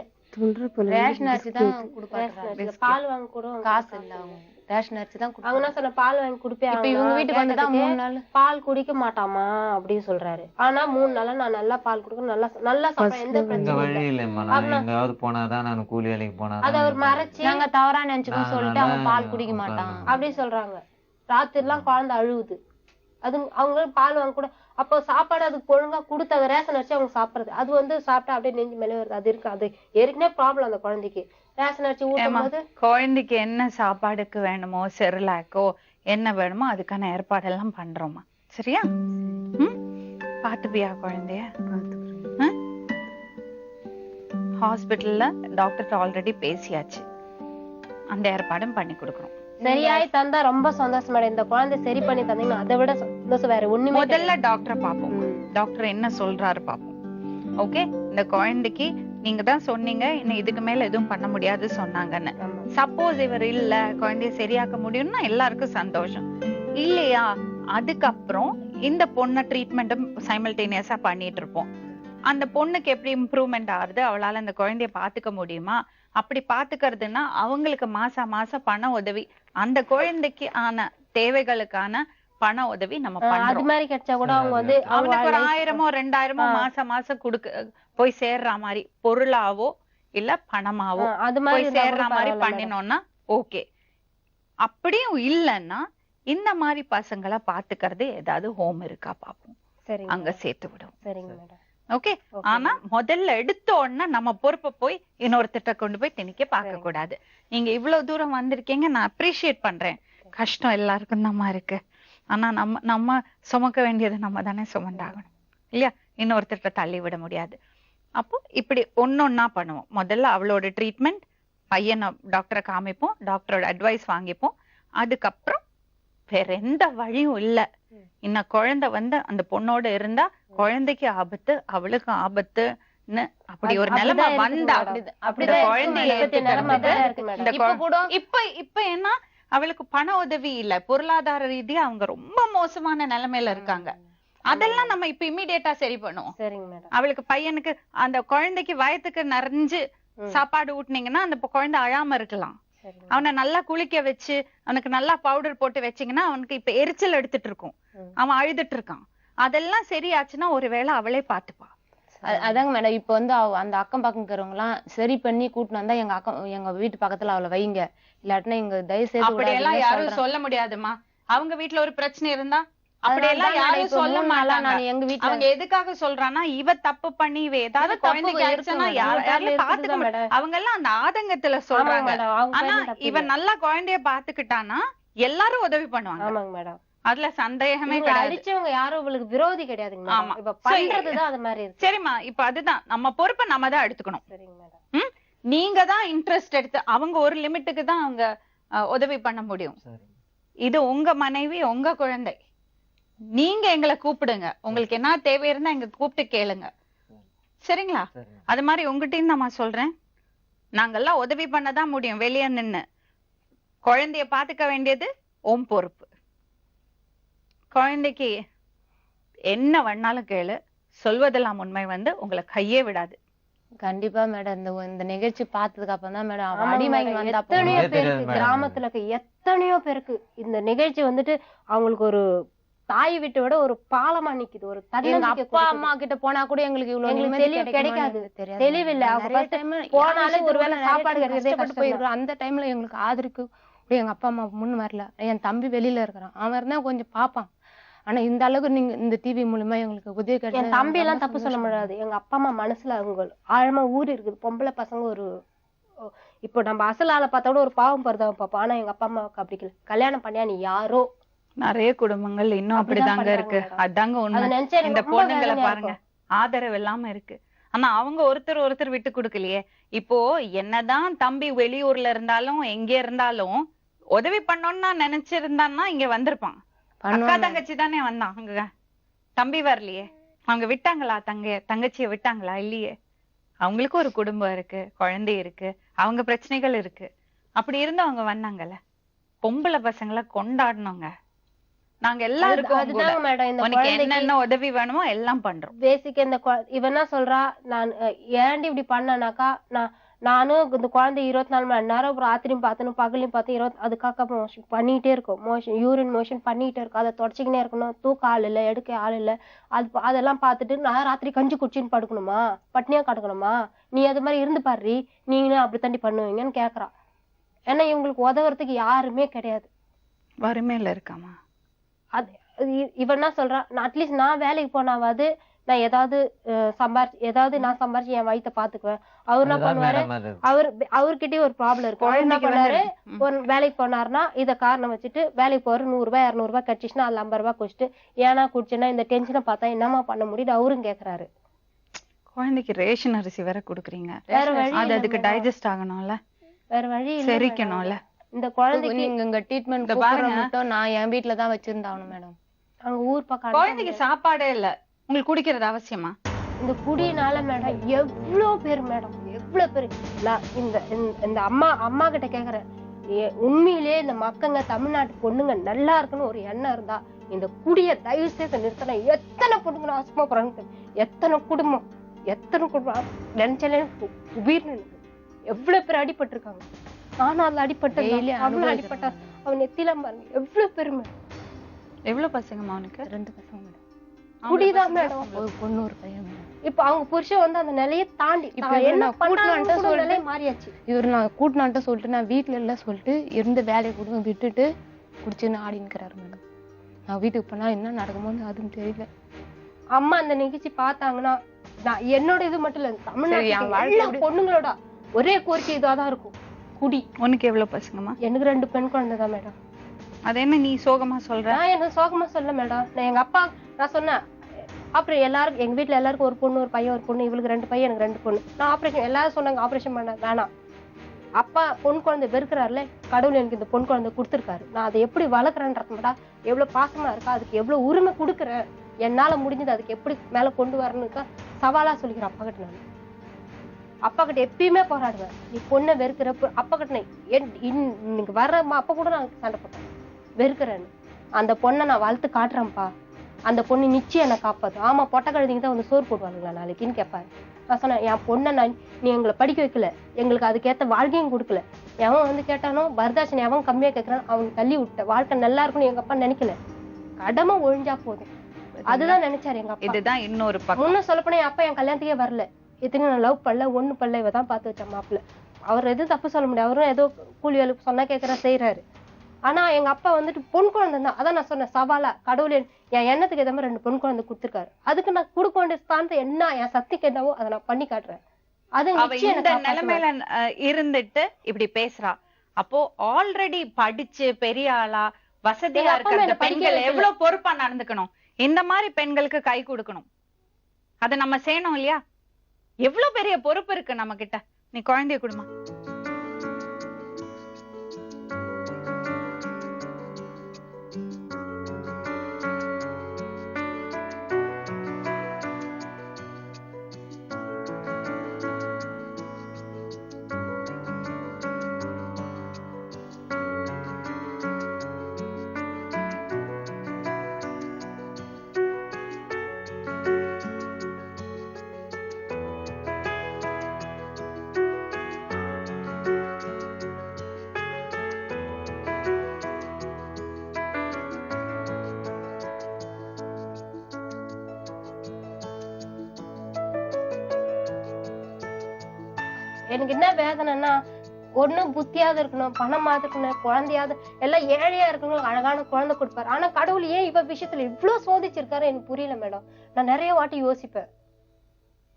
ரேஷன் அரிசி தான் கொடுப்பாங்க, பால் வாங்க கூட காசு இல்ல. அவங்க ரேஷன் அரிசி தான் அவங்க என்ன சொன்ன, பால் வாங்கி குடிப்பேன். இப்ப இவங்க வீட்டுக்கு வந்துதான் 3 நாள் பால் குடிக்க மாட்டாமா அப்படின்னு சொல்றாரு. ஆனா 3 நாளா நான் நல்லா பால் குடுக்க நல்லா சாப்பிடுறேன், எந்த பிரச்சனையும் வழி இல்லைம்மா. நான் எங்காவது போனாதான், நான் கூலி வேலைக்கு போனாதான். அதை அவர் மறைச்சு நாங்க தவறா நினைச்சுக்கோன்னு சொல்லிட்டு அவன் பால் குடிக்க மாட்டான் அப்படி சொல்றாங்க. ராத்திரி எல்லாம் குழந்தை அழுவுது, அது அவங்க பால் வாங்க கூட. அப்போ சாப்பாடு அதுக்கு ஒழுங்கா கொடுத்த ரேஷன் அரிசி அவங்க சாப்பிடுறது, அது வந்து சாப்பிட்டா அப்படியே நெஞ்சு மேலே வருது. அது இருக்கு, அது ஏற்கனவே ப்ராப்ளம் அந்த குழந்தைக்கு. ரேஷன் அரிசி ஊட்டும் போது குழந்தைக்கு என்ன சாப்பாடுக்கு வேணுமோ, செர்லாக்கோ என்ன வேணுமோ அதுக்கான ஏற்பாடெல்லாம் பண்றோமா, சரியா? பாத்துப்பியா குழந்தைய? ஹாஸ்பிட்டல்ல டாக்டர் ஆல்ரெடி பேசியாச்சு, அந்த ஏற்பாடும் பண்ணி கொடுக்குறோம். சரியாய் தந்தா ரொம்ப சந்தோஷமா. இந்த குழந்தை சரி பண்ணி தந்தீங்கன்னா அதை விட சந்தோஷம் வேற ஒண்ணுமே. முதல்ல டாக்டரை பாப்போம், டாக்டர் என்ன சொல்றாரு பாப்போம். ஓகே, இந்த குழந்தைக்கு நீங்க தான் சொன்னீங்க இன்னும் இதுக்கு மேல எதுவும் பண்ண முடியாது சொன்னாங்கன்னு. சப்போஸ் இவர் இல்ல குழந்தைய சரியாக்க முடியும்னா எல்லாருக்கும் சந்தோஷம் இல்லையா? அதுக்கப்புறம் இந்த பொண்ணை ட்ரீட்மெண்ட்டும் சைமல்டேனியஸா பண்ணிட்டு இருப்போம். அந்த பொண்ணுக்கு எப்படி இம்ப்ரூவ்மெண்ட் ஆகுது, அவளால அந்த குழந்தைய பாத்துக்க முடியுமா? அப்படி பாத்துக்கிறதுனா அவங்களுக்கு மாசம் பண உதவி, அந்த குழந்தைக்கு ஆன தேவைகளுக்கான பண உதவி நம்ம பண்றோம். அது மாதிரி கிடைச்சா கூட அவங்க வந்து அவனுக்கு ஒரு 1000மோ 2000மோ மாசம் போய் சேர்ற மாதிரி, பொருளாவோ இல்ல பணமாவோ போய் சேர்ற மாதிரி பண்ணினோம்னா ஓகே. அப்படியும் இல்லைன்னா இந்த மாதிரி பசங்களை பாத்துக்கிறது ஏதாவது ஹோம் இருக்கா பாப்போம், அங்க சேர்த்து விடும். சரிங்க மேடம். ஓகே, ஆனா முதல்ல எடுத்த உடனே நம்ம பொறுப்பை போய் இன்னொருத்திட்ட கொண்டு போய் திணிக்க பார்க்க கூடாது. நீங்க இவ்வளவு தூரம் வந்திருக்கீங்க, நான் அப்ரிஷியேட் பண்றேன். கஷ்டம் எல்லாருக்கும் தான் இருக்கு, ஆனா நம்ம சுமக்க வேண்டியது நம்ம தானே சுமந்தாகணும் இல்லையா? இன்னொருத்திட்ட தள்ளி விட முடியாது. அப்போ இப்படி ஒன்னொன்னா பண்ணுவோம். முதல்ல அவளோட ட்ரீட்மெண்ட், பையனை டாக்டரை காமிப்போம், டாக்டரோட அட்வைஸ் வாங்கிப்போம். அதுக்கப்புறம் வேற எந்த வழியும் இல்ல, இன்னும் குழந்தை வந்து அந்த பொண்ணோட இருந்தா குழந்தைக்கு ஆபத்து, அவளுக்கு ஆபத்துன்னு அப்படி ஒரு நிலைமை வந்தா இப்ப என்ன, அவளுக்கு பண உதவி இல்ல, பொருளாதார ரீதியா அவங்க ரொம்ப மோசமான நிலைமையில இருக்காங்க. அதெல்லாம் நம்ம இப்ப இம்மிடியேட்டா சரி பண்ணுவோம். அவளுக்கு பையனுக்கு அந்த குழந்தைக்கு வயத்துக்கு நிறைஞ்சு சாப்பாடு ஊட்டினீங்கன்னா அந்த குழந்தை அழாம இருக்கலாம். அவனை நல்லா குளிக்க வச்சு அவனுக்கு நல்லா பவுடர் போட்டு வச்சீங்கன்னா அவனுக்கு இப்ப எரிச்சல் எடுத்துட்டு இருக்கும், அவன் அழுதுட்டு இருக்கான். அதெல்லாம் சரியாச்சுன்னா ஒருவேளை அவளே பாத்துப்பா. அதாங்க மேடம், இப்ப வந்து அந்த அக்கம் பக்கம் இருக்கிறவங்க எல்லாம் சரி பண்ணி கூட்டிட்டு வந்தா எங்க வீட்டு பக்கத்துல அவளை வைங்க, இல்லாட்டினா இங்க தயவு செய்து அப்படியெல்லாம் யாரும் சொல்ல முடியாதுமா. அவங்க வீட்டுல ஒரு பிரச்சனை இருந்தா அப்படியெல்லாம் யாரும் சொல்ல மாட்டாங்க. எங்க வீட்டுல அவங்க எதுக்காக சொல்றான்னா, இவ தப்பு பண்ணி இவ ஏதாவது குழந்தைக்கு ஆயிடுச்சுன்னா யாரையும் பாத்துக்க மாட்டாங்க. அவங்க எல்லாம் அந்த ஆதங்கத்துல சொல்றாங்க. ஆனா இவன் நல்லா குழந்தைய பாத்துக்கிட்டானா எல்லாரும் உதவி பண்ணுவாங்க, அதுல சந்தேகமே கிடையாது. அடிச்சவங்க யாரும் இவளுக்கு விரோதி கிடையாதுங்க. ஆமா, இப்ப பண்றதுதான் அது மாதிரி இருக்கு. சரிம்மா, இப்ப அதுதான் நம்ம பொறுப்பை நம்ம தான் எடுத்துக்கணும். சரிங்க மேடம். நீங்க தான் இன்ட்ரெஸ்ட் எடுத்து, அவங்க ஒரு லிமிட்டுக்கு தான் அவங்க உதவி பண்ண முடியும். இது உங்க மனைவி, உங்க குழந்தை, நீங்க எங்களை கூப்பிடுங்க, உங்களுக்கு என்ன தேவை இருந்தா எங்க கூப்பிட்டு கேளுங்க, சரிங்களா? அது மாதிரி உங்ககிட்டயும் நான் சொல்றேன், நாங்கெல்லாம் உதவி பண்ணதான் முடியும். வெளியே நின்னு குழந்தைய பாத்துக்க வேண்டியது உன் பொறுப்பு. குழந்தைக்கு என்ன வேணாலும் கேளு, சொல்வதெல்லாம் உண்மை வந்து உங்களை கையே விடாது. கண்டிப்பா மேடம் இந்த நிகழ்ச்சி பார்த்ததுக்கு அப்புறம் தான் மேடம் ஆமாங்க அடிமைக்கு madam. வந்தா எத்தனையோ தெரியாது பேருக்கு madam. கிராமத்துல இருக்க எத்தனையோ பேருக்கு இந்த நிகழ்ச்சி வந்துட்டு அவங்களுக்கு ஒரு தாய் வீட்டை விட ஒரு பாலமா நிக்குது. ஒரு எங்க தன்னம்பிக்கை அப்பா கொடுக்குது. அம்மா கிட்ட போனா கூட எங்களுக்கு இவ்வளவு எங்களுக்கு நிம்மதி தெளிவு கிடைக்காது. தெரியாது. தெளிவில்லை. அவங்க நிறைய first time போனாலே யாராச்சும் ஒருவேளை சாப்பாடு கிடைக்கிறதே கஷ்டப்பட்டு கஷ்டம் போயிருக்கோம். அந்த டைம்ல எங்களுக்கு ஆதரவுக்கு கூட எங்க அப்பா அம்மா முன் வரல. என் தம்பி வெளியில இருக்கிறான், அவன் இருந்தா கொஞ்சம் பாப்பான். ஆனா இந்த அளவுக்கு நீங்க இந்த டிவி மூலமா எங்களுக்கு உதவி என் கிடைச்சது தம்பி எல்லாம் தப்பு சொல்ல முடியாது. எங்க அப்பா அம்மா மனசுல அவங்க ஆழமா ஊறி இருக்குது. பொம்பளை பசங்க ஒரு இப்போ நம்ம அசல் ஆளை பார்த்தா கூட ஒரு பாவம் பருதாவும் பார்ப்போம். ஆனா எங்க அப்பா அம்மாவுக்கு அப்படி இல்லை. கல்யாணம் பண்ணியா நீ யாரோ நிறைய குடும்பங்கள் இன்னும் அப்படிதாங்க இருக்கு. அதாங்க அதை உண்மை. நினைச்சா எனக்கு இந்த ரொம்ப பொண்ணுங்களை வேதனையா பாருங்க, இருக்கும். ஆதரவு இல்லாம இருக்கு. ஆனா அவங்க ஒருத்தர் விட்டு கொடுக்கலையே. இப்போ என்னதான் தம்பி வெளியூர்ல இருந்தாலும் எங்க இருந்தாலும் உதவி பண்ணணும்னு நான் நினைச்சிருந்தான்னா இங்க வந்திருப்பான். அக்கா தங்கச்சி தானே வந்தான், அங்க தம்பி வரலையே. அவங்க விட்டாங்களா தங்கச்சிய விட்டாங்களா? இல்லையே. அவங்களுக்கு ஒரு குடும்பம் இருக்கு, குழந்தை இருக்கு, அவங்க பிரச்சனைகள் இருக்கு. அப்படி இருந்து அவங்க வந்தாங்கல்ல. பொம்பளை பசங்களை கொண்டாடணுங்க. நாங்க எல்லாருக்கும் அதுதாங்க மேடம் இந்த உனக்கு என்னென்ன உதவி வேணுமோ எல்லாம் பண்றோம். பேசிக் இந்த இவ என்ன சொல்றா, நான் ஏன்டி இப்படி பண்ணனாக்கா, நானும் இந்த குழந்தை 24 மணி நேரம் ராத்திரியும் பார்த்தனும் பகலையும் பார்த்து அதுக்காக மோஷன் பண்ணிட்டே இருக்கும். யூரின் மோஷன் பண்ணிட்டே இருக்கும். அதை தொடச்சிக்கினே இருக்கணும். தூக்க ஆள் இல்லை, எடுக்க ஆள் இல்லை. அதெல்லாம் பார்த்துட்டு நான் ராத்திரி கஞ்சி குடிச்சின்னு படுக்கணுமா, பட்னியா கிடக்கணுமா? நீ அது மாதிரி இருந்து பாரு, நீங்களும் அப்படி தாண்டி பண்ணுவீங்கன்னு கேக்குறா. ஏன்னா இவங்களுக்கு உதவுறதுக்கு யாருமே கிடையாது. வறுமையில இருக்காமா? இவன் என்ன சொல்றான், அட்லீஸ்ட் நான் வேலைக்கு போனாவது நான் ஏதாவது நான் சம்பாரிச்சு என் வயித்தை பாத்துக்குவேன். அவர் என்ன பண்ணுவாரு, அவர்கிட்டயே ஒரு ப்ராப்ளம் இருக்கு. அவர் என்ன பண்ணாரு, ஒரு வேலைக்கு போனாருன்னா இதை காரணம் வச்சுட்டு வேலைக்கு போற 100 ரூபாய் 200 ரூபாய் கட்டிச்சுன்னா அதுல 50 ரூபாய் குடிச்சிட்டு ஏன்னா குடிச்சுன்னா இந்த டென்ஷனை பார்த்தா என்னமா பண்ண முடியுது அவரும் கேக்குறாரு. குழந்தைக்கு ரேஷன் அரிசி வேற குடுக்குறீங்க. வேற வழி அது அதுக்கு டைஜஸ்ட் ஆகணும்ல, வேற வழி செரிக்கணும்ல. இந்த குழந்தைக்கு நீங்க ட்ரீட்மெண்ட் பாருங்க. நான் என் வீட்டுல தான் வச்சிருந்தாகணும் மேடம். அங்க ஊர் பக்கம் குழந்தைக்கு சாப்பாடே இல்ல, உங்களுக்கு குடிக்கிறது அவசியமா? இந்த குடினால மேடம் எவ்வளவு பேர் மேடம், எவ்வளவு பேர். நான் இந்த அம்மா கிட்ட கேக்குறேன், உண்மையிலேயே இந்த மக்கங்க தமிழ்நாட்டு பொண்ணுங்க நல்லா இருக்குன்னு ஒரு எண்ணம் இருந்தா இந்த குடிய தயவு செய்து நிறுத்தினா எத்தனை பொண்ணுங்க ஆசமா போறாங்க, எத்தனை குடும்பம் நினைச்சாலே உயிர் நினைக்கு. எவ்வளவு பேர் அடிபட்டு இருக்காங்க. நானும் அதுல அடிபட்ட அவன் நெத்திலாம் பாருங்க எவ்வளவு பெருமை. எவ்வளவு பசங்கம்மா அவனுக்கு? 2 பசங்க மேடம். குடிதான் மேடம். ஒரு பொண்ணு ஒரு பையன் மேடம். இப்ப அவங்க புருஷன் வந்து அந்த நிலையை தாண்டி என்ன பண்ணான்னு சொல்லிட்டு மாறியாச்சு. இவர் நான் கூட்டினான்ட்டு சொல்லிட்டு நான் வீட்டுல எல்லாம் சொல்லிட்டு இருந்த வேலையை கூட விட்டுட்டு குடிச்சுன்னு ஆடினுக்கிறாரு மேடம். நான் வீட்டுக்கு போனா என்ன நடக்குமோன்னு அதுவும் தெரியல. அம்மா அந்த நிகழ்ச்சி பார்த்தாங்கன்னா நான் என்னோட இது மட்டும் இல்ல, தமிழ்நாட்டு பொண்ணுங்களோட ஒரே கோரிக்கை இதாதான் இருக்கும், குடி. உனக்கு எவ்வளவு பசங்கம்மா? எனக்கு 2 பெண் குழந்தை தான் மேடம். அது என்ன நீ சோகமா சொல்ற? நான் எனக்கு சோகமா சொல்ல மேடம். நான் எங்க அப்பா நான் சொன்னேன், அப்புறம் எல்லாரும் எங்க வீட்டுல எல்லாருக்கும் ஒரு பொண்ணு ஒரு பையன், ஒரு பொண்ணு, இவளுக்கு 2 பையன் எனக்கு 2 பொண்ணு. நான் ஆபரேஷன் எல்லாரும் சொன்னாங்க ஆபரேஷன் பண்ண வேணாம். அப்பா பொன் குழந்தை வெறுக்கிறாருல, கடவுள் எனக்கு இந்த பொன் குழந்தை கொடுத்துருக்காரு. நான் அதை எப்படி வளர்க்குறேன்றது மேடம், எவ்வளவு பாசமா இருக்கா, அதுக்கு எவ்வளவு உரிமை கொடுக்குறேன், என்னால முடிஞ்சது அதுக்கு எப்படி மேல கொண்டு வரணுக்கா சவாலா சொல்லிக்கிறேன் அப்பா கிட்ட. நான் அப்பா கிட்ட எப்பயுமே போராடுவேன். நீ பொண்ணை வெறுக்கிற அப்பா கிட்ட இன்னைக்கு வர்ற அப்பா கூட நான் சண்டை போட்டேன், வெறுக்கிறேன்னு. அந்த பொண்ணை நான் வளர்த்து காட்டுறேன்ப்பா, அந்த பொண்ணு நிச்சயம் என்னை காப்பாது. ஆமா பொட்டை கழுதிங்க தான் வந்து சோறு போடுவாங்களா நாளைக்குன்னு கேட்பாரு. நான் சொன்னேன், என் பொண்ணை நீ எங்களை படிக்க வைக்கல, எங்களுக்கு அதுக்கேற்ற வாழ்க்கையும் கொடுக்கல. எவன் வந்து கேட்டானோ வரதட்சணை எவன் கம்மியா கேட்கறான் அவன் தள்ளி விட்ட. வாழ்க்கை நல்லா இருக்குன்னு எங்க அப்பா நினைக்கல, கடமை ஒழிஞ்சா போதும் அதுதான் நினைச்சாரு எங்க அப்பா. இதுதான் இன்னொரு பக்கம். முன்ன சொல்ல போனா என் அப்பா என் கல்யாணத்துக்கே வரல. எத்தனை நான் லவ் பண்ணல, ஒண்ணு பண்ணல, இவ தான் பார்த்து வச்ச மாப்பிள்ள. அவர் எதுவும் தப்பு சொல்ல முடியாது, அவரும் ஏதோ கூலி வேலைக்கு சொன்னா கேட்கறா செய்யறாரு. ஆனா எங்க அப்பா வந்துட்டு பொன் குழந்தை தான். அதான் நான் சொன்னேன், சவாலா கடவுள் என் எண்ணத்துக்கு ஏற்ற மாதிரி 2 பொன் குழந்தை கொடுத்துருக்காரு. அதுக்கு நான் கொடுக்க வேண்டிய ஸ்தானத்தை என்ன என் சக்திக்கு என்னவோ அதை நான் பண்ணி காட்டுறேன். அது இந்த நிலைமையில இருந்துட்டு இப்படி பேசுறா. அப்போ ஆல்ரெடி படிச்சு பெரிய ஆளா வசதியா இருக்கிற பெண்கள் எவ்வளவு பொறுப்பா நடந்துக்கணும். இந்த மாதிரி பெண்களுக்கு கை கொடுக்கணும், அதை நம்ம செய்யணும் இல்லையா? எவ்வளவு பெரிய பொறுப்பு இருக்கு நம்ம கிட்ட. நீ குழந்தைய கொடுமா. எனக்கு என்ன வேதனைன்னா ஒண்ணும் புத்தியாவது இருக்கணும், பணமாவது இருக்கணும், குழந்தையாவது எல்லாம் ஏழையா இருக்கணும், அழகான குழந்தை கொடுப்பாரு. ஆனா கடவுள் ஏன் இவ விஷயத்துல இவ்வளவு சோதிச்சிருக்காரு எனக்கு புரியல மேடம். நான் நிறைய வாட்டி யோசிப்பேன்.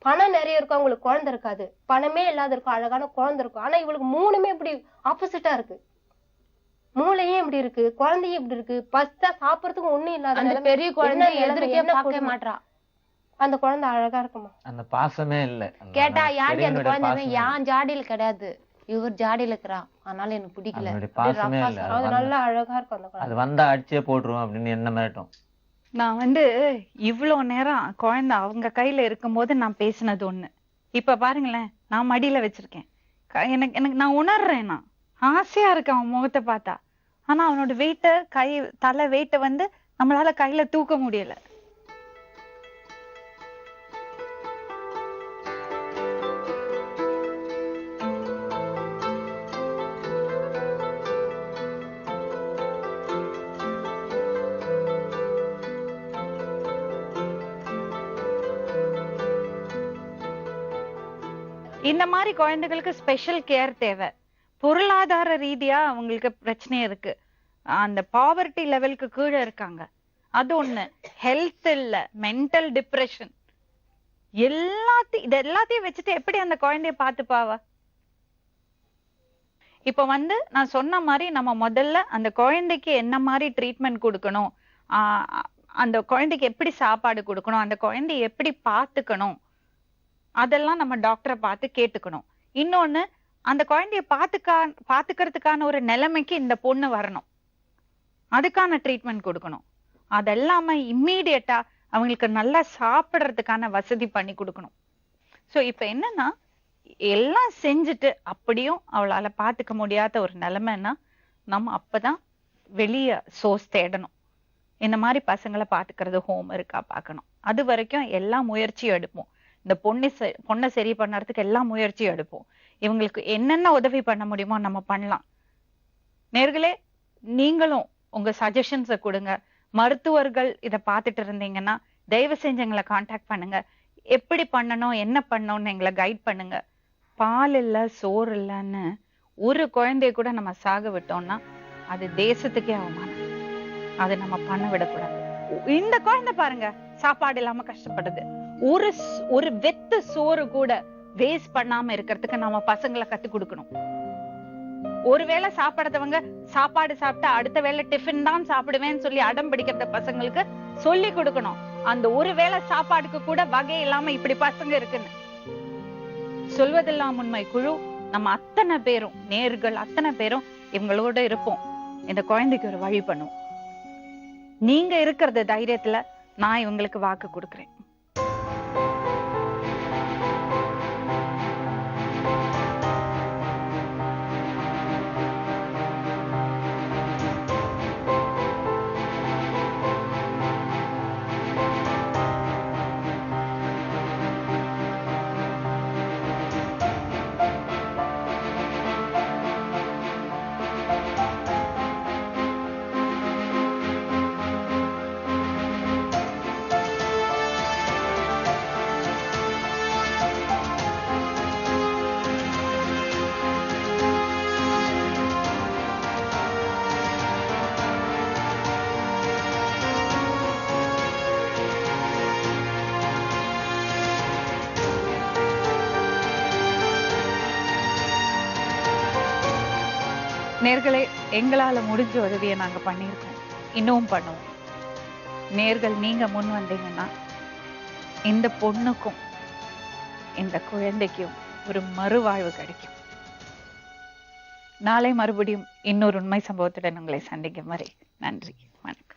பணம் நிறைய இருக்கும், அவங்களுக்கு குழந்தை இருக்காது. பணமே இல்லாத இருக்கும், அழகான குழந்தை இருக்கும். ஆனா இவளுக்கு மூணுமே இப்படி ஆப்போசிட்டா இருக்கு. மூளையும் இப்படி இருக்கு, குழந்தையும் இப்படி இருக்கு. பஸ்தா சாப்பிடறதுக்கு ஒண்ணும் இல்லாத அந்த பெரிய குழந்தை எதிர்க்கே பார்க்க மாட்டா. அந்த குழந்தை அழகா இருக்குமா? அந்த பாசமே இல்ல. கேட்டா யாண்டி அந்த குழந்தை யான் ஜாடியில கிடையாது, இவர் ஜாடியில இருக்கிறா, அதனால எனக்கு பிடிக்கல. பாசமே இல்ல. அது நல்லா அழகா இருக்கும் அந்த குழந்தை. அது வந்தா அடிச்சே போட்டுருவோம் அப்படின்னு என்ன மிரட்டும். நான் இவ்வளவு நேரம் குழந்தை அவங்க கையில இருக்கும்போது நான் பேசினது ஒண்ணு. இப்ப பாருங்களேன், நான் மடியில வச்சிருக்கேன். எனக்கு நான் உணர்றேன், நான் ஆசையா இருக்கு அவன் முகத்தை பார்த்தா. ஆனா அவனோட வெயிட்ட தலை வெயிட்ட நம்மளால கையில தூக்க முடியல. இந்த மாதிரி குழந்தைகளுக்கு ஸ்பெஷல் கேர் தேவை. பொருளாதார ரீதியா அவங்களுக்கு பிரச்சனை இருக்கு, அந்த பாவர்ட்டி லெவலுக்கு கீழே இருக்காங்க, அது ஒண்ணு. ஹெல்த் இல்ல, மென்டல் டிப்ரெஷன், எல்லாத்தையும் வச்சுட்டு எப்படி அந்த குழந்தைய பாத்துப்பாவா? இப்ப நான் சொன்ன மாதிரி நம்ம முதல்ல அந்த குழந்தைக்கு என்ன மாதிரி ட்ரீட்மெண்ட் கொடுக்கணும், அந்த குழந்தைக்கு எப்படி சாப்பாடு கொடுக்கணும், அந்த குழந்தைய எப்படி பாத்துக்கணும், அதெல்லாம் நம்ம டாக்டரை பார்த்து கேட்டுக்கணும். இன்னொன்னு, அந்த குழந்தைய பாத்துக்கிறதுக்கான ஒரு நிலைமைக்கு இந்த பொண்ணு வரணும், அதுக்கான ட்ரீட்மெண்ட் கொடுக்கணும். அதெல்லாம இம்மீடியட்டா அவங்களுக்கு நல்லா சாப்பிடுறதுக்கான வசதி பண்ணி கொடுக்கணும். சோ இப்ப என்னன்னா, எல்லாம் செஞ்சுட்டு அப்படியும் அவளால பாத்துக்க முடியாத ஒரு நிலைமைன்னா நம்ம அப்பதான் வெளிய சோர்ஸ் தேடணும். இந்த மாதிரி பசங்களை பாத்துக்கிறது ஹோம் இருக்கா பாக்கணும். அது வரைக்கும் எல்லா முயற்சியும் எடுப்போம். இந்த பொண்ணை சரி பண்ணறதுக்கு எல்லா முயற்சியும் எடுப்போம். இவங்களுக்கு என்னென்ன உதவி பண்ண முடியுமோ நம்ம பண்ணலாம். நேர்களே, நீங்களும் உங்க சஜஷன்ஸை கொடுங்க. மருத்துவர்கள் இதை பார்த்துட்டு இருந்தீங்கன்னா தயவு செஞ்சு எங்களை கான்டாக்ட் பண்ணுங்க. எப்படி பண்ணணும், என்ன பண்ணணும்னு எங்களை கைட் பண்ணுங்க. பால் இல்ல, சோறு இல்லைன்னு ஒரு குழந்தைய கூட நம்ம சாக விட்டோம்னா அது தேசத்துக்கே அவமானம். அதை நம்ம பண்ண விடக்கூடாது. இந்த குழந்தை பாருங்க, சாப்பாடு இல்லாம கஷ்டப்படுது. ஒரு வெத்து சோறு கூட வேஸ்ட் பண்ணாம இருக்கிறதுக்கு நம்ம பசங்களை கத்து கொடுக்கணும். ஒருவேளை சாப்பிடாதவங்க சாப்பாடு சாப்பிட்டா அடுத்த வேளை டிஃபன் தான் சாப்பிடுவேன்னு சொல்லி அடம் பிடிக்கிற பசங்களுக்கு சொல்லி கொடுக்கணும். அந்த ஒரு வேளை சாப்பாடுக்கு கூட வகை இல்லாம இப்படி பசங்க இருக்குன்னு. சொல்வதெல்லாம் உண்மை குழு நம்ம அத்தனை பேரும், நேர்கள் அத்தனை பேரும் இவங்களோட இருப்போம். இந்த குழந்தைக்கு ஒரு வழி பண்ணுவோம். நீங்க இருக்கிற தைரியத்துல நான் இவங்களுக்கு வாக்கு கொடுக்கிறேன். நேர்களே, எங்களால முடிஞ்ச உதவியை நாங்க பண்ணியிருக்கோம், இன்னும் பண்ணுவோம். நேர்கள் நீங்க முன் வந்தீங்கன்னா இந்த பொண்ணுக்கும் இந்த குழந்தைக்கும் ஒரு மறுவாழ்வு கிடைக்கும். நாளை மறுபடியும் இன்னொரு உண்மை சம்பவத்துடன் உங்களை சந்திக்கும் வரை நன்றி, வணக்கம்.